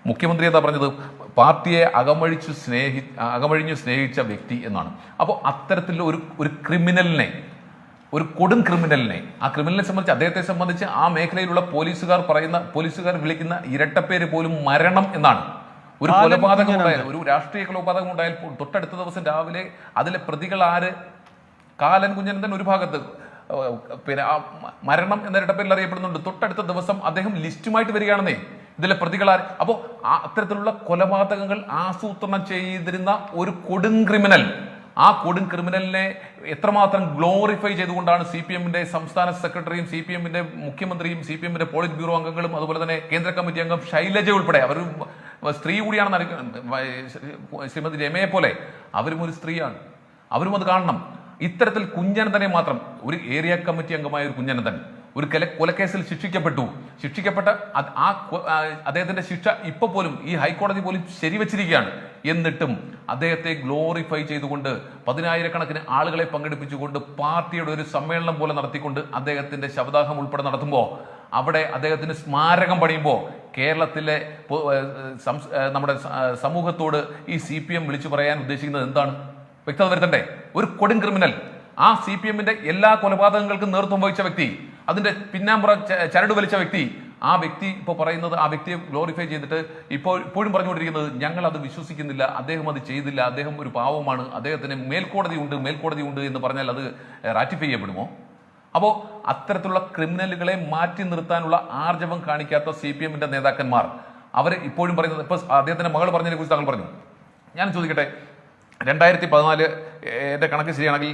മുഖ്യമന്ത്രി എന്താ പറഞ്ഞത്? പാർട്ടിയെ അകമഴിഞ്ഞു സ്നേഹിച്ച വ്യക്തി എന്നാണ്. അപ്പോൾ അത്തരത്തിലുള്ള ഒരു ക്രിമിനലിനെ, ഒരു കൊടും ക്രിമിനലിനെ, ആ ക്രിമിനലിനെ സംബന്ധിച്ച്, അദ്ദേഹത്തെ സംബന്ധിച്ച് ആ മേഖലയിലുള്ള പോലീസുകാർ വിളിക്കുന്ന ഇരട്ടപ്പേര് പോലും മരണം എന്നാണ്. ഒരു കൊലപാതകം ഉണ്ടായാൽ, ഒരു രാഷ്ട്രീയ കൊലപാതകം ഉണ്ടായാൽ തൊട്ടടുത്ത ദിവസം രാവിലെ അതിലെ പ്രതികൾ ആര്? കാലൻ കുഞ്ഞനന്തൻ ഒരു ഭാഗത്ത്, മരണം എന്ന ഇരട്ടപ്പേരിൽ അറിയപ്പെടുന്നുണ്ട്. തൊട്ടടുത്ത ദിവസം അദ്ദേഹം ലിസ്റ്റുമായിട്ട് വരികയാണെന്നേ. ഇതിലെ പ്രതികളാർ. അപ്പോൾ അത്തരത്തിലുള്ള കൊലപാതകങ്ങൾ ആസൂത്രണം ചെയ്തിരുന്ന ഒരു കൊടും ക്രിമിനൽ, ആ കൊടും ക്രിമിനലിനെ എത്രമാത്രം ഗ്ലോറിഫൈ ചെയ്തുകൊണ്ടാണ് CPM-ന്റെ സംസ്ഥാന സെക്രട്ടറിയും CPM-ന്റെ മുഖ്യമന്ത്രിയും CPM-ന്റെ പോളിറ്റ് ബ്യൂറോ അംഗങ്ങളും അതുപോലെ തന്നെ കേന്ദ്ര കമ്മിറ്റി അംഗം ശൈലജ ഉൾപ്പെടെ, അവർ സ്ത്രീ കൂടിയാണെന്ന് ശ്രീമതി രമയെ പോലെ അവരും ഒരു സ്ത്രീയാണ്, അവരും അത് കാണണം. ഇത്തരത്തിൽ കുഞ്ഞനന്തനെ മാത്രം, ഒരു ഏരിയ കമ്മിറ്റി അംഗമായ ഒരു കുഞ്ഞനന്തൻ ഒരു കൊലക്കേസിൽ ശിക്ഷിക്കപ്പെട്ട അദ്ദേഹത്തിന്റെ ശിക്ഷ ഇപ്പൊ പോലും ഈ ഹൈക്കോടതി പോലും ശരിവച്ചിരിക്കുകയാണ്. എന്നിട്ടും അദ്ദേഹത്തെ ഗ്ലോറിഫൈ ചെയ്തുകൊണ്ട് 10,000-കണക്കിന് ആളുകളെ പങ്കെടുപ്പിച്ചുകൊണ്ട് പാർട്ടിയുടെ ഒരു സമ്മേളനം പോലെ നടത്തിക്കൊണ്ട് അദ്ദേഹത്തിന്റെ ശവദാഹം ഉൾപ്പെടെ നടത്തുമ്പോൾ, അവിടെ അദ്ദേഹത്തിന് സ്മാരകം പണിയുമ്പോൾ കേരളത്തിലെ നമ്മുടെ സമൂഹത്തോട് ഈ CPM വിളിച്ചു പറയാൻ ഉദ്ദേശിക്കുന്നത് എന്താണ്? വ്യക്തത വരുത്തണ്ടേ? ഒരു കൊടും ക്രിമിനൽ, ആ CPM-ന്റെ എല്ലാ കൊലപാതകങ്ങൾക്കും നേതൃത്വം വഹിച്ച വ്യക്തി, അതിന്റെ പിന്നാമ്പുറ ചരട് വലിച്ച വ്യക്തി, ആ വ്യക്തി ഇപ്പോൾ പറയുന്നത്, ആ വ്യക്തിയെ ഗ്ലോറിഫൈ ചെയ്തിട്ട് ഇപ്പോഴും പറഞ്ഞുകൊണ്ടിരിക്കുന്നത് ഞങ്ങൾ അത് വിശ്വസിക്കുന്നില്ല, അദ്ദേഹം അത് ചെയ്തില്ല, അദ്ദേഹം ഒരു പാവമാണ്, അദ്ദേഹത്തിന് മേൽക്കോടതി ഉണ്ട് എന്ന് പറഞ്ഞാൽ അത് റാറ്റിഫൈ ചെയ്യപ്പെടുമോ? അപ്പോൾ അത്തരത്തിലുള്ള ക്രിമിനലുകളെ മാറ്റി നിർത്താനുള്ള ആർജവം കാണിക്കാത്ത CPM-ന്റെ നേതാക്കന്മാർ അവർ ഇപ്പോഴും പറയുന്നത്, ഇപ്പൊ അദ്ദേഹത്തിന്റെ മകൾ പറഞ്ഞതിനെ കുറിച്ച് താങ്കൾ പറഞ്ഞു. ഞാൻ ചോദിക്കട്ടെ, 2014 എൻ്റെ കണക്ക് ശരിയാണെങ്കിൽ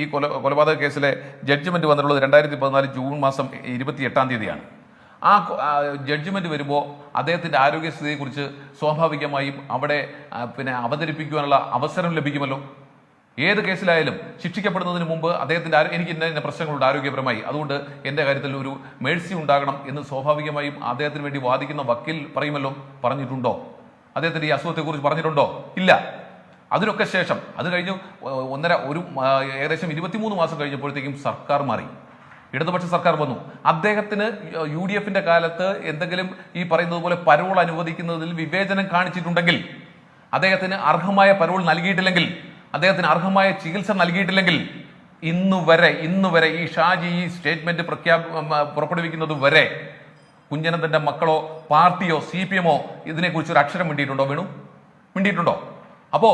ഈ കൊലപാതക കേസിലെ ജഡ്ജ്മെന്റ് വന്നിട്ടുള്ളത് 2014 ജൂൺ മാസം 28-ാം തീയതിയാണ്. ആ ജഡ്ജ്മെന്റ് വരുമ്പോൾ അദ്ദേഹത്തിന്റെ ആരോഗ്യസ്ഥിതിയെക്കുറിച്ച് സ്വാഭാവികമായും അവിടെ അവതരിപ്പിക്കുവാനുള്ള അവസരം ലഭിക്കുമല്ലോ. ഏത് കേസിലായാലും ശിക്ഷിക്കപ്പെടുന്നതിന് മുമ്പ് അദ്ദേഹത്തിന്റെ എനിക്ക് ഇന്ന പ്രശ്നങ്ങളുണ്ട് ആരോഗ്യപരമായി, അതുകൊണ്ട് എൻ്റെ കാര്യത്തിൽ ഒരു മേഴ്സി ഉണ്ടാകണം എന്ന് സ്വാഭാവികമായും അദ്ദേഹത്തിന് വേണ്ടി വാദിക്കുന്ന വക്കീൽ പറയുമല്ലോ. പറഞ്ഞിട്ടുണ്ടോ? അദ്ദേഹത്തിന്റെ ഈ അസുഖത്തെക്കുറിച്ച് പറഞ്ഞിട്ടുണ്ടോ? ഇല്ല. അതിനൊക്കെ ശേഷം അത് കഴിഞ്ഞു ഏകദേശം 23 മാസം കഴിഞ്ഞപ്പോഴത്തേക്കും സർക്കാർ മാറി, ഇടതുപക്ഷ സർക്കാർ വന്നു. അദ്ദേഹത്തിന് UDF-ന്റെ കാലത്ത് എന്തെങ്കിലും ഈ പറയുന്നത് പോലെ പരോൾ അനുവദിക്കുന്നതിൽ വിവേചനം കാണിച്ചിട്ടുണ്ടെങ്കിൽ, അദ്ദേഹത്തിന് അർഹമായ പരോൾ നൽകിയിട്ടില്ലെങ്കിൽ, അദ്ദേഹത്തിന് അർഹമായ ചികിത്സ നൽകിയിട്ടില്ലെങ്കിൽ, ഇന്നുവരെ ഈ ഷാജി ഈ സ്റ്റേറ്റ്മെന്റ് പുറപ്പെടുവിക്കുന്നത് വരെ കുഞ്ഞനന്തന്റെ മക്കളോ പാർട്ടിയോ CPM-ഓ ഇതിനെക്കുറിച്ച് ഒരു അക്ഷരം മിണ്ടിയിട്ടുണ്ടോ? മിണ്ടിയിട്ടുണ്ടോ? അപ്പോ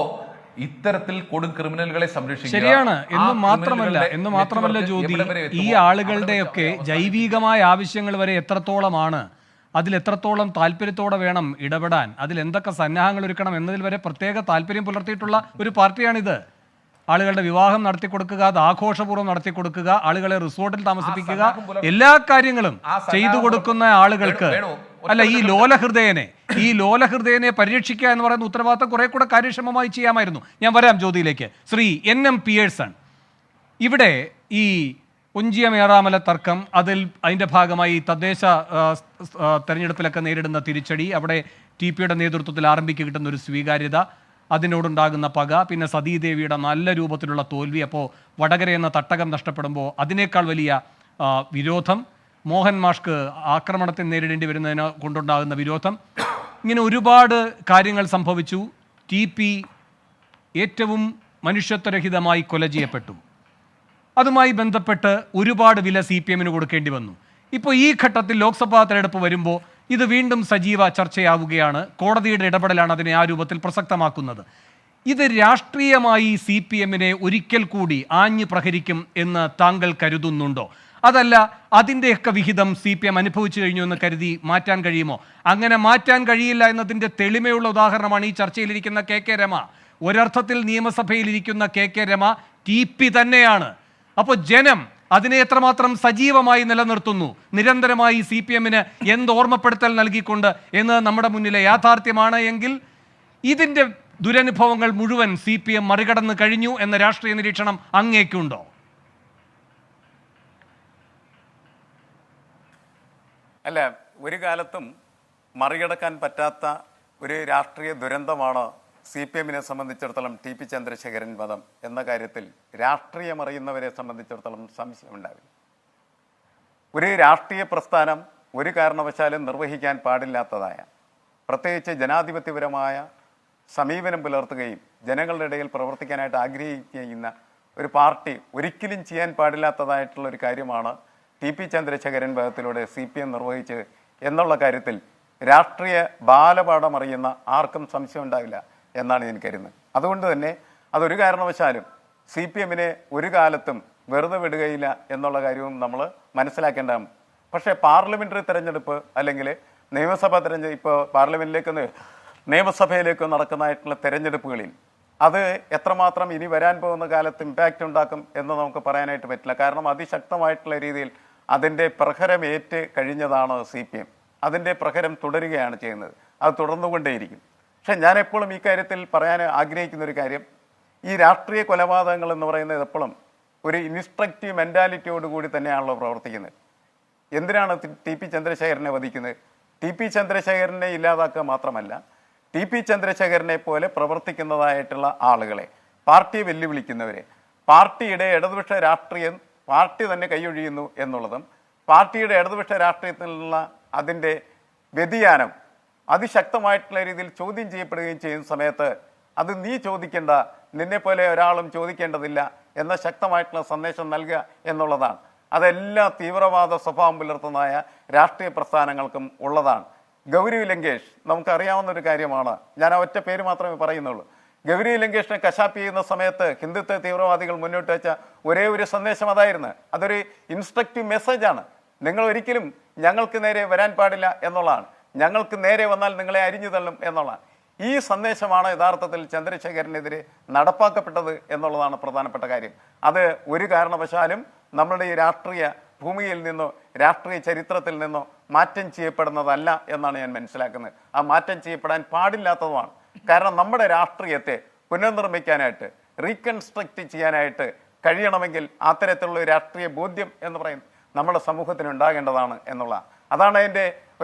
ഇത്തരത്തിൽ കൊടും ക്രിമിനലുകളെ സംരക്ഷിക്കുക ശരിയാണ് എന്ന് മാത്രമല്ല ജ്യോതി, ഈ ആളുകളുടെയൊക്കെ ജൈവികമായ ആവശ്യങ്ങൾ വരെ എത്രത്തോളമാണ്, അതിൽ എത്രത്തോളം താല്പര്യത്തോടെ വേണം ഇടപെടാൻ, അതിൽ എന്തൊക്കെ സന്നാഹങ്ങൾ ഒരുക്കണം എന്നതിൽ വരെ പ്രത്യേക താല്പര്യം പുലർത്തിയിട്ടുള്ള ഒരു പാർട്ടിയാണിത്. ആളുകളുടെ വിവാഹം നടത്തിക്കൊടുക്കുക, അത് ആഘോഷപൂർവ്വം നടത്തിക്കൊടുക്കുക, ആളുകളെ റിസോർട്ടിൽ താമസിപ്പിക്കുക, എല്ലാ കാര്യങ്ങളും ചെയ്തു കൊടുക്കുന്ന ആളുകൾക്ക് അല്ല, ഈ ലോലഹൃദയനെ പരിരക്ഷിക്കുക എന്ന് പറയുന്ന ഉത്തരവാദിത്തം കുറെ കൂടെ കാര്യക്ഷമമായി ചെയ്യാമായിരുന്നു. ഞാൻ വരാം ജ്യോതിയിലേക്ക്. ശ്രീ NM പിയേഴ്സൺ, ഇവിടെ ഈ ഒഞ്ചിയമേറാമല തർക്കം, അതിന്റെ ഭാഗമായി തദ്ദേശ തെരഞ്ഞെടുപ്പിലൊക്കെ നേരിടുന്ന തിരിച്ചടി, അവിടെ TPയുടെ നേതൃത്വത്തിൽ RMPക്ക് കിട്ടുന്ന ഒരു സ്വീകാര്യത, അതിനോടുണ്ടാകുന്ന പക, പിന്നെ സതീദേവിയുടെ നല്ല രൂപത്തിലുള്ള തോൽവി, അപ്പോൾ വടകര എന്ന തട്ടകം നഷ്ടപ്പെടുമ്പോൾ അതിനേക്കാൾ വലിയ വിരോധം, മോഹൻ മാഷ്ക്ക് ആക്രമണത്തെ നേരിടേണ്ടി വരുന്നതിനെ കൊണ്ടുണ്ടാകുന്ന വിരോധം, ഇങ്ങനെ ഒരുപാട് കാര്യങ്ങൾ സംഭവിച്ചു. TP ഏറ്റവും മനുഷ്യത്വരഹിതമായി കൊല ചെയ്യപ്പെട്ടു. അതുമായി ബന്ധപ്പെട്ട് ഒരുപാട് വില CPM-ന് കൊടുക്കേണ്ടി വന്നു. ഇപ്പോൾ ഈ ഘട്ടത്തിൽ ലോക്സഭാ തെരഞ്ഞെടുപ്പ് വരുമ്പോൾ ഇത് വീണ്ടും സജീവ ചർച്ചയാവുകയാണ്. കോടതിയുടെ ഇടപെടലാണ് അതിനെ ആ രൂപത്തിൽ പ്രസക്തമാക്കുന്നത്. ഇത് രാഷ്ട്രീയമായി CPM-നെ ഒരിക്കൽ കൂടി ആഞ്ഞു പ്രഹരിക്കും എന്ന് താങ്കൾ കരുതുന്നുണ്ടോ? അതല്ല, അതിൻ്റെയൊക്കെ വിഹിതം CPM അനുഭവിച്ചു കഴിഞ്ഞു എന്ന് കരുതി മാറ്റാൻ കഴിയുമോ? അങ്ങനെ മാറ്റാൻ കഴിയില്ല എന്നതിൻ്റെ തെളിമയുള്ള ഉദാഹരണമാണ് ഈ ചർച്ചയിലിരിക്കുന്ന KK രമ. ഒരർത്ഥത്തിൽ നിയമസഭയിലിരിക്കുന്ന KK രമ TP തന്നെയാണ്. അപ്പോൾ ജനം അതിനെ എത്രമാത്രം സജീവമായി നിലനിർത്തുന്നു, നിരന്തരമായി CPM-ന് എന്ത് ഓർമ്മപ്പെടുത്തൽ നൽകിക്കൊണ്ട് എന്ന് നമ്മുടെ മുന്നിലെ യാഥാർത്ഥ്യമാണ് എങ്കിൽ ഇതിൻ്റെ ദുരനുഭവങ്ങൾ മുഴുവൻ CPM മറികടന്ന് കഴിഞ്ഞു എന്ന രാഷ്ട്രീയ നിരീക്ഷണം അങ്ങേക്കുണ്ടോ? അല്ല, ഒരു കാലത്തും മറികടക്കാൻ പറ്റാത്ത ഒരു രാഷ്ട്രീയ ദുരന്തമാണ് CPM-നെ സംബന്ധിച്ചിടത്തോളം TP ചന്ദ്രശേഖരൻ വധം എന്ന കാര്യത്തിൽ രാഷ്ട്രീയമറിയുന്നവരെ സംബന്ധിച്ചിടത്തോളം സംശയമുണ്ടാവില്ല. ഒരു രാഷ്ട്രീയ പ്രസ്ഥാനം ഒരു കാരണവശാലും നിർവഹിക്കാൻ പാടില്ലാത്തതായ, പ്രത്യേകിച്ച് ജനാധിപത്യപരമായ സമീപനം പുലർത്തുകയും ജനങ്ങളുടെ ഇടയിൽ പ്രവർത്തിക്കാനായിട്ട് ആഗ്രഹിക്കുന്ന ഒരു പാർട്ടി ഒരിക്കലും ചെയ്യാൻ പാടില്ലാത്തതായിട്ടുള്ള ഒരു കാര്യമാണ് TP ചന്ദ്രശേഖരൻ വധത്തിലൂടെ CPM നിർവഹിച്ചത് എന്നുള്ള കാര്യത്തിൽ രാഷ്ട്രീയ ബാലപാഠം അറിയുന്ന ആർക്കും സംശയം ഉണ്ടാവില്ല എന്നാണ് ഞാൻ കരുതുന്നത്. അതുകൊണ്ട് തന്നെ അതൊരു കാരണവശാലും CPM-നെ ഒരു കാലത്തും വെറുതെ വിടുകയില്ല എന്നുള്ള കാര്യവും നമ്മൾ മനസ്സിലാക്കേണ്ടതാണ്. പക്ഷേ പാർലമെൻ്ററി തെരഞ്ഞെടുപ്പ് അല്ലെങ്കിൽ നിയമസഭാ തെരഞ്ഞെടുപ്പ് ഇപ്പോൾ നിയമസഭയിലേക്ക് നടക്കുന്നതായിട്ടുള്ള തെരഞ്ഞെടുപ്പുകളിൽ അത് എത്രമാത്രം ഇനി വരാൻ പോകുന്ന കാലത്ത് ഇമ്പാക്റ്റ് ഉണ്ടാക്കും എന്ന് നമുക്ക് പറയാനായിട്ട് പറ്റില്ല. കാരണം അതിശക്തമായിട്ടുള്ള രീതിയിൽ അതിൻ്റെ പ്രഹരമേറ്റ് കഴിഞ്ഞതാണ് CPM. അതിൻ്റെ പ്രഹരം തുടരുകയാണ് ചെയ്യുന്നത്. അത് തുടർന്നുകൊണ്ടേയിരിക്കും. പക്ഷെ ഞാൻ എപ്പോഴും ഈ കാര്യത്തിൽ പറയാൻ ആഗ്രഹിക്കുന്ന ഒരു കാര്യം, ഈ രാഷ്ട്രീയ കൊലപാതകങ്ങൾ എന്ന് പറയുന്നത് എപ്പോഴും ഒരു ഇൻസ്ട്രക്റ്റീവ് മെൻറ്റാലിറ്റിയോടുകൂടി തന്നെയാണല്ലോ പ്രവർത്തിക്കുന്നത്. എന്തിനാണ് TP ചന്ദ്രശേഖരനെ വധിക്കുന്നത്? TP ചന്ദ്രശേഖരനെ ഇല്ലാതാക്കുക മാത്രമല്ല, TP ചന്ദ്രശേഖരനെ പോലെ പ്രവർത്തിക്കുന്നതായിട്ടുള്ള ആളുകളെ, പാർട്ടിയെ വെല്ലുവിളിക്കുന്നവരെ, പാർട്ടിയുടെ ഇടതുപക്ഷ രാഷ്ട്രീയം പാർട്ടി തന്നെ കൈയൊഴിയുന്നു എന്നുള്ളതും പാർട്ടിയുടെ ഇടതുപക്ഷ രാഷ്ട്രീയത്തിലുള്ള അതിൻ്റെ വ്യതിയാനം അതിശക്തമായിട്ടുള്ള രീതിയിൽ ചോദ്യം ചെയ്യപ്പെടുകയും ചെയ്യുന്ന സമയത്ത് അത് നീ ചോദിക്കേണ്ട, നിന്നെപ്പോലെ ഒരാളും ചോദിക്കേണ്ടതില്ല എന്ന ശക്തമായിട്ടുള്ള സന്ദേശം നൽകുക എന്നുള്ളതാണ്. അതെല്ലാ തീവ്രവാദ സ്വഭാവം പുലർത്തുന്നതായ രാഷ്ട്രീയ പ്രസ്ഥാനങ്ങൾക്കും ഉള്ളതാണ്. ഗൗരി ലങ്കേഷ് നമുക്കറിയാവുന്ന ഒരു കാര്യമാണ്. ഞാൻ ഒറ്റ പേര് മാത്രമേ പറയുന്നുള്ളൂ. ഗൗരി ലങ്കേഷിനെ കശാപ്പ് ചെയ്യുന്ന സമയത്ത് ഹിന്ദുത്വ തീവ്രവാദികൾ മുന്നോട്ട് വെച്ച ഒരേ ഒരു സന്ദേശം അതായിരുന്നു. അതൊരു ഇൻസ്ട്രക്റ്റീവ് മെസ്സേജാണ്. നിങ്ങൾ ഒരിക്കലും ഞങ്ങൾക്ക് നേരെ വരാൻ പാടില്ല എന്നുള്ളതാണ്. ഞങ്ങൾക്ക് നേരെ വന്നാൽ നിങ്ങളെ അരിഞ്ഞു തള്ളും എന്നുള്ളതാണ്. ഈ സന്ദേശമാണ് യഥാർത്ഥത്തിൽ ചന്ദ്രശേഖരനെതിരെ നടപ്പാക്കപ്പെട്ടത് എന്നുള്ളതാണ് പ്രധാനപ്പെട്ട കാര്യം. അത് ഒരു കാരണവശാലും നമ്മുടെ ഈ രാഷ്ട്രീയ ഭൂമിയിൽ നിന്നോ രാഷ്ട്രീയ ചരിത്രത്തിൽ നിന്നോ മാറ്റം ചെയ്യപ്പെടുന്നതല്ല എന്നാണ് ഞാൻ മനസ്സിലാക്കുന്നത്. ആ മാറ്റം ചെയ്യപ്പെടാൻ പാടില്ലാത്തതുമാണ്. കാരണം നമ്മുടെ രാഷ്ട്രീയത്തെ പുനർനിർമ്മിക്കാനായിട്ട്, റീകൺസ്ട്രക്റ്റ് ചെയ്യാനായിട്ട് കഴിയണമെങ്കിൽ അത്തരത്തിലുള്ള രാഷ്ട്രീയ ബോധ്യം എന്ന് പറയുന്നത് നമ്മുടെ സമൂഹത്തിന് ഉണ്ടാകേണ്ടതാണ് എന്നുള്ള, അതാണ് അതിൻ്റെ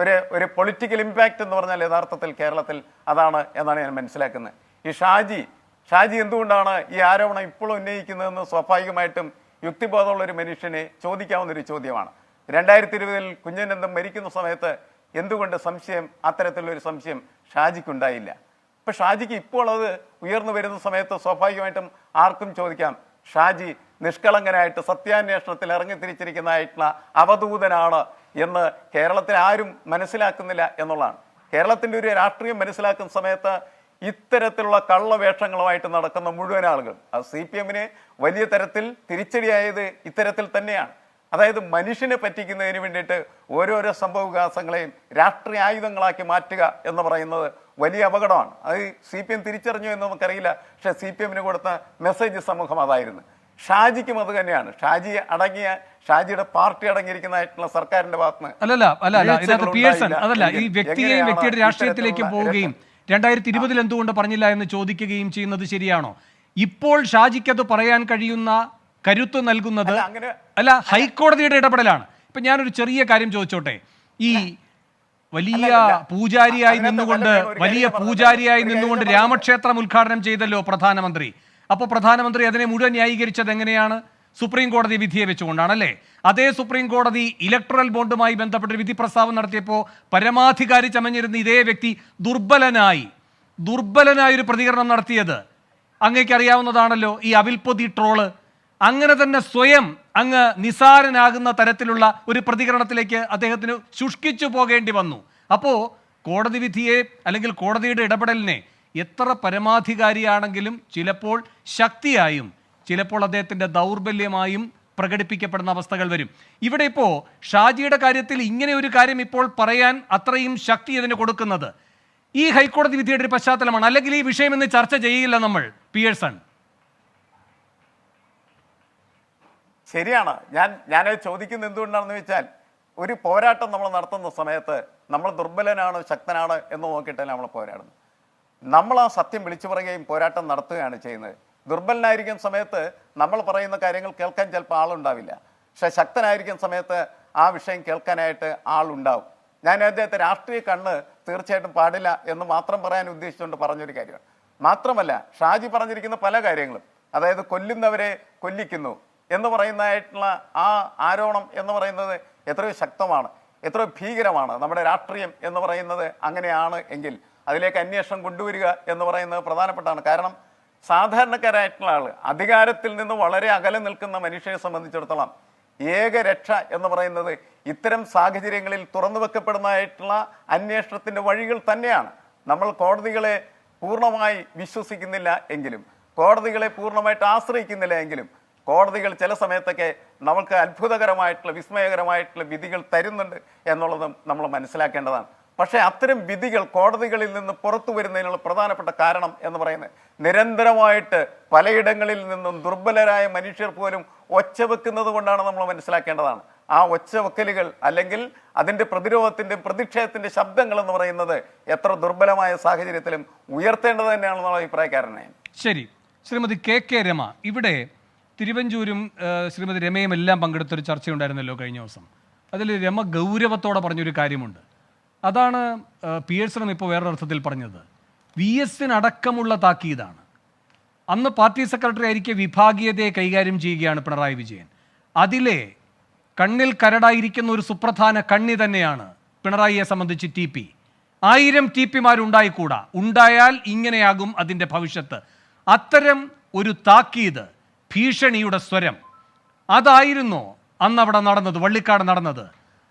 ഒരു പൊളിറ്റിക്കൽ ഇമ്പാക്റ്റ് എന്ന് പറഞ്ഞാൽ യഥാർത്ഥത്തിൽ കേരളത്തിൽ അതാണ് എന്നാണ് ഞാൻ മനസ്സിലാക്കുന്നത്. ഈ ഷാജി എന്തുകൊണ്ടാണ് ഈ ആരോപണം ഇപ്പോഴും ഉന്നയിക്കുന്നതെന്ന് സ്വാഭാവികമായിട്ടും യുക്തിബോധമുള്ളൊരു മനുഷ്യനെ ചോദിക്കാവുന്നൊരു ചോദ്യമാണ്. 2020 കുഞ്ഞനന്തം മരിക്കുന്ന സമയത്ത് എന്തുകൊണ്ട് അത്തരത്തിലുള്ളൊരു സംശയം ഷാജിക്കുണ്ടായില്ല? ഇപ്പം ഷാജിക്ക് ഇപ്പോൾ അത് ഉയർന്നു വരുന്ന സമയത്ത് സ്വാഭാവികമായിട്ടും ആർക്കും ചോദിക്കാം, ഷാജി നിഷ്കളങ്കനായിട്ട് സത്യാന്വേഷണത്തിൽ ഇറങ്ങിത്തിരിച്ചിരിക്കുന്നതായിട്ടുള്ള അവധൂതനാണ് എന്ന് കേരളത്തിൽ ആരും മനസ്സിലാക്കുന്നില്ല എന്നുള്ളതാണ്. കേരളത്തിൻ്റെ ഒരു രാഷ്ട്രീയം മനസ്സിലാക്കുന്ന സമയത്ത് ഇത്തരത്തിലുള്ള കള്ളവേഷങ്ങളുമായിട്ട് നടക്കുന്ന മുഴുവൻ ആളുകൾ, അത് CPM-ന് വലിയ തരത്തിൽ തിരിച്ചടിയായത് ഇത്തരത്തിൽ തന്നെയാണ്. അതായത് മനുഷ്യനെ പറ്റിക്കുന്നതിന് വേണ്ടിയിട്ട് ഓരോരോ സംഭവവികാസങ്ങളെയും രാഷ്ട്രീയ ആയുധങ്ങളാക്കി മാറ്റുക എന്ന് പറയുന്നത് വലിയ അപകടമാണ്. അത് CPM തിരിച്ചറിഞ്ഞു എന്ന് നമുക്കറിയില്ല. പക്ഷെ CPM-ന് കൊടുത്ത മെസ്സേജ് സമൂഹം അതായിരുന്നു. ഷാജിക്കും അത് തന്നെയാണ്. ഷാജിയുടെ പാർട്ടി അടങ്ങിയിരിക്കുന്നതായിട്ടുള്ള സർക്കാരിന്റെ ഭാഗത്തുനിന്ന് ഈ വ്യക്തിയെയും വ്യക്തിയുടെ രാഷ്ട്രീയത്തിലേക്ക് പോവുകയും 2020 എന്തുകൊണ്ട് പറഞ്ഞില്ല എന്ന് ചോദിക്കുകയും ചെയ്യുന്നത് ശരിയാണോ? ഇപ്പോൾ ഷാജിക്ക് അത് പറയാൻ കഴിയുന്ന കരുത്ത് നൽകുന്നത് ഹൈക്കോടതിയുടെ ഇടപെടലാണ്. ഇപ്പൊ ഞാനൊരു ചെറിയ കാര്യം ചോദിച്ചോട്ടെ. ഈ വലിയ പൂജാരിയായി നിന്നുകൊണ്ട് രാമക്ഷേത്രം ഉദ്ഘാടനം ചെയ്തല്ലോ പ്രധാനമന്ത്രി. അപ്പോൾ പ്രധാനമന്ത്രി അതിനെ മുഴുവൻ ന്യായീകരിച്ചത് എങ്ങനെയാണ്? സുപ്രീം കോടതി വിധിയെ വെച്ചുകൊണ്ടാണല്ലേ. അതേ സുപ്രീം കോടതി ഇലക്ട്രൽ ബോണ്ടുമായി ബന്ധപ്പെട്ട് വിധി പ്രസ്താവന നടത്തിയപ്പോൾ പരമാധികാരി ചമഞ്ഞിരുന്ന ഇതേ വ്യക്തി ദുർബലനായൊരു പ്രതികരണം നടത്തിയത് അങ്ങേക്ക് അറിയാവുന്നതാണല്ലോ. ഈ അവിൽപ്പൊതി ട്രോള് അങ്ങനെ തന്നെ സ്വയം അങ്ങ് നിസാരനാകുന്ന തരത്തിലുള്ള ഒരു പ്രതികരണത്തിലേക്ക് അദ്ദേഹത്തിന് ശുഷ്കിച്ചു പോകേണ്ടി വന്നു. അപ്പോൾ കോടതി വിധിയെ അല്ലെങ്കിൽ കോടതിയുടെ ഇടപെടലിനെ എത്ര പരമാധികാരിയാണെങ്കിലും ചിലപ്പോൾ ശക്തിയായും ചിലപ്പോൾ അദ്ദേഹത്തിൻ്റെ ദൗർബല്യമായും പ്രകടിപ്പിക്കപ്പെടുന്ന അവസ്ഥകൾ വരും. ഇവിടെ ഇപ്പോൾ ഷാജിയുടെ കാര്യത്തിൽ ഇങ്ങനെ ഒരു കാര്യം ഇപ്പോൾ പറയാൻ അത്രയും ശക്തി ഇതിന് കൊടുക്കുന്നത് ഈ ഹൈക്കോടതി വിധിയുടെ ഒരു പശ്ചാത്തലമാണ്. അല്ലെങ്കിൽ ഈ വിഷയം ഇന്ന് ചർച്ച ചെയ്യില്ല നമ്മൾ. പിയേഴ്സൺ, ശരിയാണ്. ഞാനത് ചോദിക്കുന്നത് എന്തുകൊണ്ടാണെന്ന് വെച്ചാൽ, ഒരു പോരാട്ടം നമ്മൾ നടത്തുന്ന സമയത്ത് നമ്മൾ ദുർബലനാണ് ശക്തനാണ് എന്ന് നോക്കിയിട്ടല്ല നമ്മൾ പോരാടുന്നത്. നമ്മൾ ആ സത്യം വിളിച്ചു പറയുകയും പോരാട്ടം നടത്തുകയാണ് ചെയ്യുന്നത്. ദുർബലനായിരിക്കുന്ന സമയത്ത് നമ്മൾ പറയുന്ന കാര്യങ്ങൾ കേൾക്കാൻ ചിലപ്പോൾ ആളുണ്ടാവില്ല. പക്ഷെ ശക്തനായിരിക്കുന്ന സമയത്ത് ആ വിഷയം കേൾക്കാനായിട്ട് ആളുണ്ടാവും. ഞാൻ അദ്ദേഹത്തെ രാഷ്ട്രീയ കണ്ണ് തീർച്ചയായിട്ടും പാടില്ല എന്ന് മാത്രം പറയാൻ ഉദ്ദേശിച്ചുകൊണ്ട് പറഞ്ഞൊരു കാര്യമാണ്. മാത്രമല്ല ഷാജി പറഞ്ഞിരിക്കുന്ന പല കാര്യങ്ങളും, അതായത് കൊല്ലുന്നവരെ കൊല്ലിക്കുന്നു എന്ന് പറയുന്നതായിട്ടുള്ള ആ ആരോപണം എന്ന് പറയുന്നത് എത്രയോ ശക്തമാണ്, എത്രയോ ഭീകരമാണ്. നമ്മുടെ രാഷ്ട്രീയം എന്ന് പറയുന്നത് അങ്ങനെയാണ് എങ്കിൽ അതിലേക്ക് അന്വേഷണം കൊണ്ടുവരിക എന്ന് പറയുന്നത് പ്രധാനപ്പെട്ടാണ്. കാരണം സാധാരണക്കാരായിട്ടുള്ള ആൾ, അധികാരത്തിൽ നിന്ന് വളരെ അകലെ നിൽക്കുന്ന മനുഷ്യനെ സംബന്ധിച്ചിടത്തോളം ഏക രക്ഷ എന്ന് പറയുന്നത് ഇത്തരം സാഹചര്യങ്ങളിൽ തുറന്നു വെക്കപ്പെടുന്നതായിട്ടുള്ള അന്വേഷണത്തിൻ്റെ വഴികൾ തന്നെയാണ്. നമ്മൾ കോടതികളെ പൂർണ്ണമായി വിശ്വസിക്കുന്നില്ല എങ്കിലും, കോടതികളെ പൂർണ്ണമായിട്ട് ആശ്രയിക്കുന്നില്ല എങ്കിലും, കോടതികൾ ചില സമയത്തൊക്കെ നമുക്ക് അത്ഭുതകരമായിട്ടുള്ള വിസ്മയകരമായിട്ടുള്ള വിധികൾ തരുന്നുണ്ട് എന്നുള്ളതും നമ്മൾ മനസ്സിലാക്കേണ്ടതാണ്. പക്ഷേ അത്തരം വിധികൾ കോടതികളിൽ നിന്ന് പുറത്തു വരുന്നതിനുള്ള പ്രധാനപ്പെട്ട കാരണം എന്ന് പറയുന്നത് നിരന്തരമായിട്ട് പലയിടങ്ങളിൽ നിന്നും ദുർബലരായ മനുഷ്യർ പോലും ഒച്ച വെക്കുന്നത് കൊണ്ടാണ് നമ്മൾ മനസ്സിലാക്കേണ്ടതാണ്. ആ ഒച്ചവെക്കലുകൾ അല്ലെങ്കിൽ അതിൻ്റെ പ്രതിരോധത്തിൻ്റെ പ്രതിഷേധത്തിൻ്റെ ശബ്ദങ്ങൾ എന്ന് പറയുന്നത് എത്ര ദുർബലമായ സാഹചര്യത്തിലും ഉയർത്തേണ്ടത് തന്നെയാണെന്നുള്ള അഭിപ്രായക്കാരനാണ്. ശരി, ശ്രീമതി കെ രമ, ഇവിടെ തിരുവഞ്ചൂരും ശ്രീമതി രമയും എല്ലാം പങ്കെടുത്തൊരു ചർച്ചയുണ്ടായിരുന്നല്ലോ കഴിഞ്ഞ ദിവസം. അതിൽ രമ ഗൗരവത്തോടെ പറഞ്ഞൊരു കാര്യമുണ്ട്. അതാണ് പിയേഴ്സണും ഇപ്പോൾ വേറൊരർത്ഥത്തിൽ പറഞ്ഞത്. VS അടക്കമുള്ള താക്കീതാണ്. അന്ന് പാർട്ടി സെക്രട്ടറി ആയിരിക്കെ വിഭാഗീയതയെ കൈകാര്യം ചെയ്യുകയാണ് പിണറായി വിജയൻ. അതിലെ കണ്ണിൽ കരടായിരിക്കുന്ന ഒരു സുപ്രധാന കണ്ണി തന്നെയാണ് പിണറായിയെ സംബന്ധിച്ച് TP. 1000 TPമാരുണ്ടായിക്കൂടാ, ഉണ്ടായാൽ ഇങ്ങനെയാകും അതിൻ്റെ ഭവിഷ്യത്ത്. അത്തരം ഒരു താക്കീത്, ഭീഷണിയുടെ സ്വരം, അതായിരുന്നു അന്നവിടെ നടന്നത്, വള്ളിക്കാട് നടന്നത്.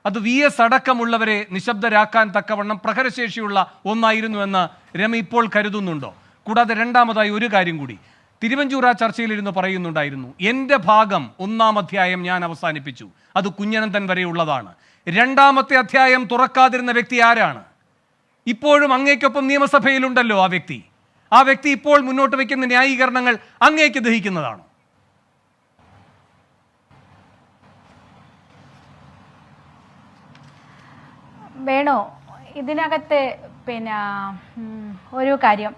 അത് VS അടക്കമുള്ളവരെ നിശബ്ദരാക്കാൻ തക്കവണ്ണം പ്രഹരശേഷിയുള്ള ഒന്നായിരുന്നുവെന്ന് രമ ഇപ്പോൾ കരുതുന്നുണ്ടോ? കൂടാതെ രണ്ടാമതായി ഒരു കാര്യം കൂടി, തിരുവഞ്ചൂർ ആ ചർച്ചയിലിരുന്ന് പറയുന്നുണ്ടായിരുന്നു, എൻ്റെ ഭാഗം 1-ാം അധ്യായം ഞാൻ അവസാനിപ്പിച്ചു, അത് കുഞ്ഞനന്തൻ വരെയുള്ളതാണ്. 2-ാമത്തെ അധ്യായം തുറക്കാതിരുന്ന വ്യക്തി ആരാണ്? ഇപ്പോഴും അങ്ങേക്കൊപ്പം നിയമസഭയിലുണ്ടല്ലോ ആ വ്യക്തി. ആ വ്യക്തി ഇപ്പോൾ മുന്നോട്ട് വയ്ക്കുന്ന ന്യായീകരണങ്ങൾ അങ്ങേക്ക് ദഹിക്കുന്നതാണോ? വേണോ, ഇതിനകത്ത് പിന്നെ ഒരു കാര്യം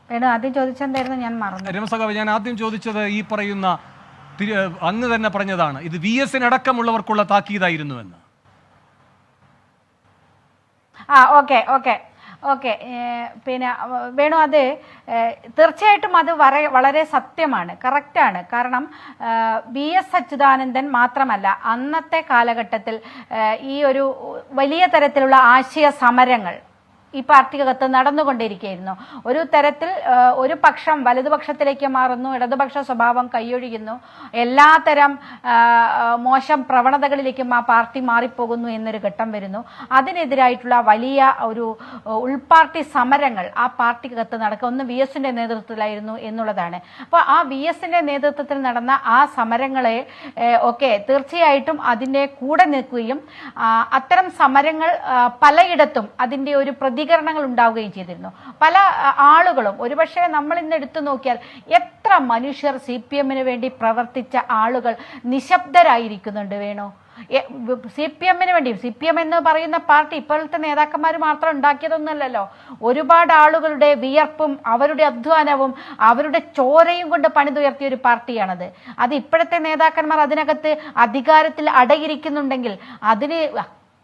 വേണോ ആദ്യം ചോദിച്ചെന്തായിരുന്നു, ഞാൻ മറന്നു. രമസഖാവ്, ഞാൻ ആദ്യം ചോദിച്ചത് ഈ പറയുന്ന അങ്ങ് തന്നെ പറഞ്ഞതാണ്, ഇത് VS അടക്കമുള്ളവർക്കുള്ള താക്കീതായിരുന്നുവെന്ന്. ഓക്കെ പിന്നെ വേണു, അത് തീർച്ചയായിട്ടും അത് വളരെ സത്യമാണ്, കറക്റ്റാണ്. കാരണം VS അച്യുതാനന്ദൻ മാത്രമല്ല, അന്നത്തെ കാലഘട്ടത്തിൽ ഈ ഒരു വലിയ തരത്തിലുള്ള ആശയ സമരങ്ങൾ ഈ പാർട്ടിക്കകത്ത് നടന്നുകൊണ്ടിരിക്കുകയായിരുന്നു. ഒരു തരത്തിൽ ഒരു പക്ഷം വലതുപക്ഷത്തിലേക്ക് മാറുന്നു, ഇടതുപക്ഷ സ്വഭാവം കൈയൊഴിയുന്നു, എല്ലാത്തരം മോശം പ്രവണതകളിലേക്കും ആ പാർട്ടി മാറിപ്പോകുന്നു എന്നൊരു ഘട്ടം വരുന്നു. അതിനെതിരായിട്ടുള്ള വലിയ ഒരു ഉൾപാർട്ടി സമരങ്ങൾ ആ പാർട്ടിക്കകത്ത് നടക്കുക ഒന്ന് VSന്റെ നേതൃത്വത്തിലായിരുന്നു എന്നുള്ളതാണ്. അപ്പോൾ ആ VSന്റെ നേതൃത്വത്തിൽ നടന്ന ആ സമരങ്ങളെ ഒക്കെ തീർച്ചയായിട്ടും അതിൻ്റെ കൂടെ നിൽക്കുകയും അത്തരം സമരങ്ങൾ പലയിടത്തും അതിൻ്റെ ഒരു പ്രതികരണങ്ങൾ ഉണ്ടാവുകയും ചെയ്തിരുന്നു. പല ആളുകളും, ഒരുപക്ഷെ നമ്മൾ ഇന്ന് എടുത്തു നോക്കിയാൽ എത്ര മനുഷ്യർ CPMന് വേണ്ടി പ്രവർത്തിച്ച ആളുകൾ നിശബ്ദരായിരിക്കുന്നുണ്ട് വേണോ. CPMന് വേണ്ടി, CPM എന്ന് പറയുന്ന പാർട്ടി ഇപ്പോഴത്തെ നേതാക്കന്മാർ മാത്രം ഉണ്ടാക്കിയതൊന്നുമല്ലല്ലോ. ഒരുപാട് ആളുകളുടെ വിയർപ്പും അവരുടെ അധ്വാനവും അവരുടെ ചോരയും കൊണ്ട് പണിതുയർത്തിയ ഒരു പാർട്ടിയാണത്. അത് ഇപ്പോഴത്തെ നേതാക്കന്മാർ അതിനകത്ത് അധികാരത്തിൽ അടയിരിക്കുന്നുണ്ടെങ്കിൽ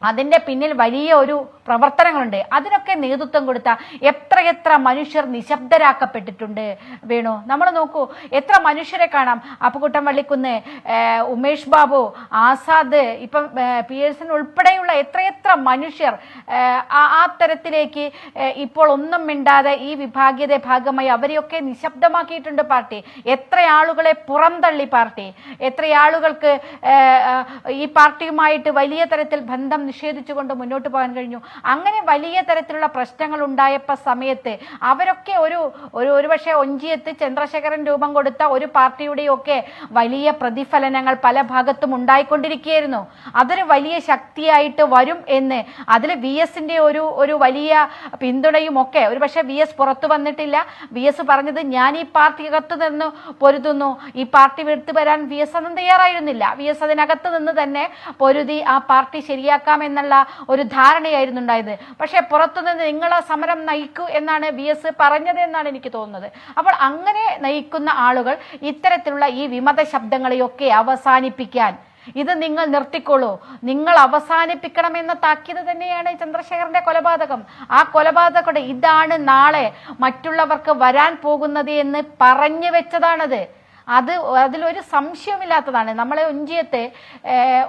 അതിൻ്റെ പിന്നിൽ വലിയ ഒരു പ്രവർത്തനങ്ങളുണ്ട്. അതിനൊക്കെ നേതൃത്വം കൊടുത്ത എത്രയെത്ര മനുഷ്യർ നിശബ്ദരാക്കപ്പെട്ടിട്ടുണ്ട് വേണു. നമ്മൾ നോക്കൂ, എത്ര മനുഷ്യരെ കാണാം. അപ്പുകുട്ടൻ വള്ളിക്കുന്ന്, ഉമേഷ് ബാബു, ആസാദ്, ഇപ്പം പിയേഴ്സൺ ഉൾപ്പെടെയുള്ള എത്രയെത്ര മനുഷ്യർ ആ തരത്തിലേക്ക് ഇപ്പോൾ ഒന്നും മിണ്ടാതെ ഈ വിഭാഗീയത ഭാഗമായി അവരെയൊക്കെ നിശബ്ദമാക്കിയിട്ടുണ്ട് പാർട്ടി. എത്ര ആളുകളെ പുറംതള്ളി പാർട്ടി, എത്ര ആളുകൾക്ക് ഈ പാർട്ടിയുമായിട്ട് വലിയ തരത്തിൽ ബന്ധം നിഷേധിച്ചുകൊണ്ട് മുന്നോട്ട് പോകാൻ കഴിഞ്ഞു. അങ്ങനെ വലിയ തരത്തിലുള്ള പ്രശ്നങ്ങൾ ഉണ്ടായപ്പോൾ സമയത്ത് അവരൊക്കെ ഒരുപക്ഷെ ഒഞ്ചിയത്ത് ചന്ദ്രശേഖരൻ രൂപം കൊടുത്ത ഒരു പാർട്ടിയുടെയൊക്കെ വലിയ പ്രതിഫലനങ്ങൾ പല ഭാഗത്തും ഉണ്ടായിക്കൊണ്ടിരിക്കുകയായിരുന്നു. അതൊരു വലിയ ശക്തിയായിട്ട് വരും എന്ന്, അതിൽ VSന്റെ ഒരു വലിയ പിന്തുണയും ഒക്കെ. ഒരുപക്ഷെ VS പുറത്തു വന്നിട്ടില്ല. VS പറഞ്ഞത് ഞാൻ ഈ പാർട്ടിക്കകത്ത് നിന്ന് പൊരുതുന്നു, ഈ പാർട്ടി വിട്ടു വരാൻ VS ഒന്നും തയ്യാറായിരുന്നില്ല. VS അതിനകത്ത് നിന്ന് തന്നെ പൊരുതി ആ പാർട്ടി ശരിയാക്കാം എന്നുള്ള ഒരു ധാരണയായിരുന്നു ഉണ്ടായത്. പക്ഷേ പുറത്തുനിന്ന് നിങ്ങൾ ആ സമരം നയിക്കൂ എന്നാണ് VS പറഞ്ഞത് എന്നാണ് എനിക്ക് തോന്നുന്നത്. അപ്പോൾ അങ്ങനെ നയിക്കുന്ന ആളുകൾ ഇത്തരത്തിലുള്ള ഈ വിമത ശബ്ദങ്ങളെയൊക്കെ അവസാനിപ്പിക്കാൻ, ഇത് നിങ്ങൾ നിർത്തിക്കോളൂ, നിങ്ങൾ അവസാനിപ്പിക്കണമെന്ന താക്കീത് തന്നെയാണ് ചന്ദ്രശേഖരന്റെ കൊലപാതകം. ആ കൊലപാതകം ഇതാണ് നാളെ മറ്റുള്ളവർക്ക് വരാൻ പോകുന്നത് എന്ന് പറഞ്ഞു വെച്ചതാണത്. അതിലൊരു സംശയമില്ലാത്തതാണ്. നമ്മളെ ഒഞ്ചിയത്തെ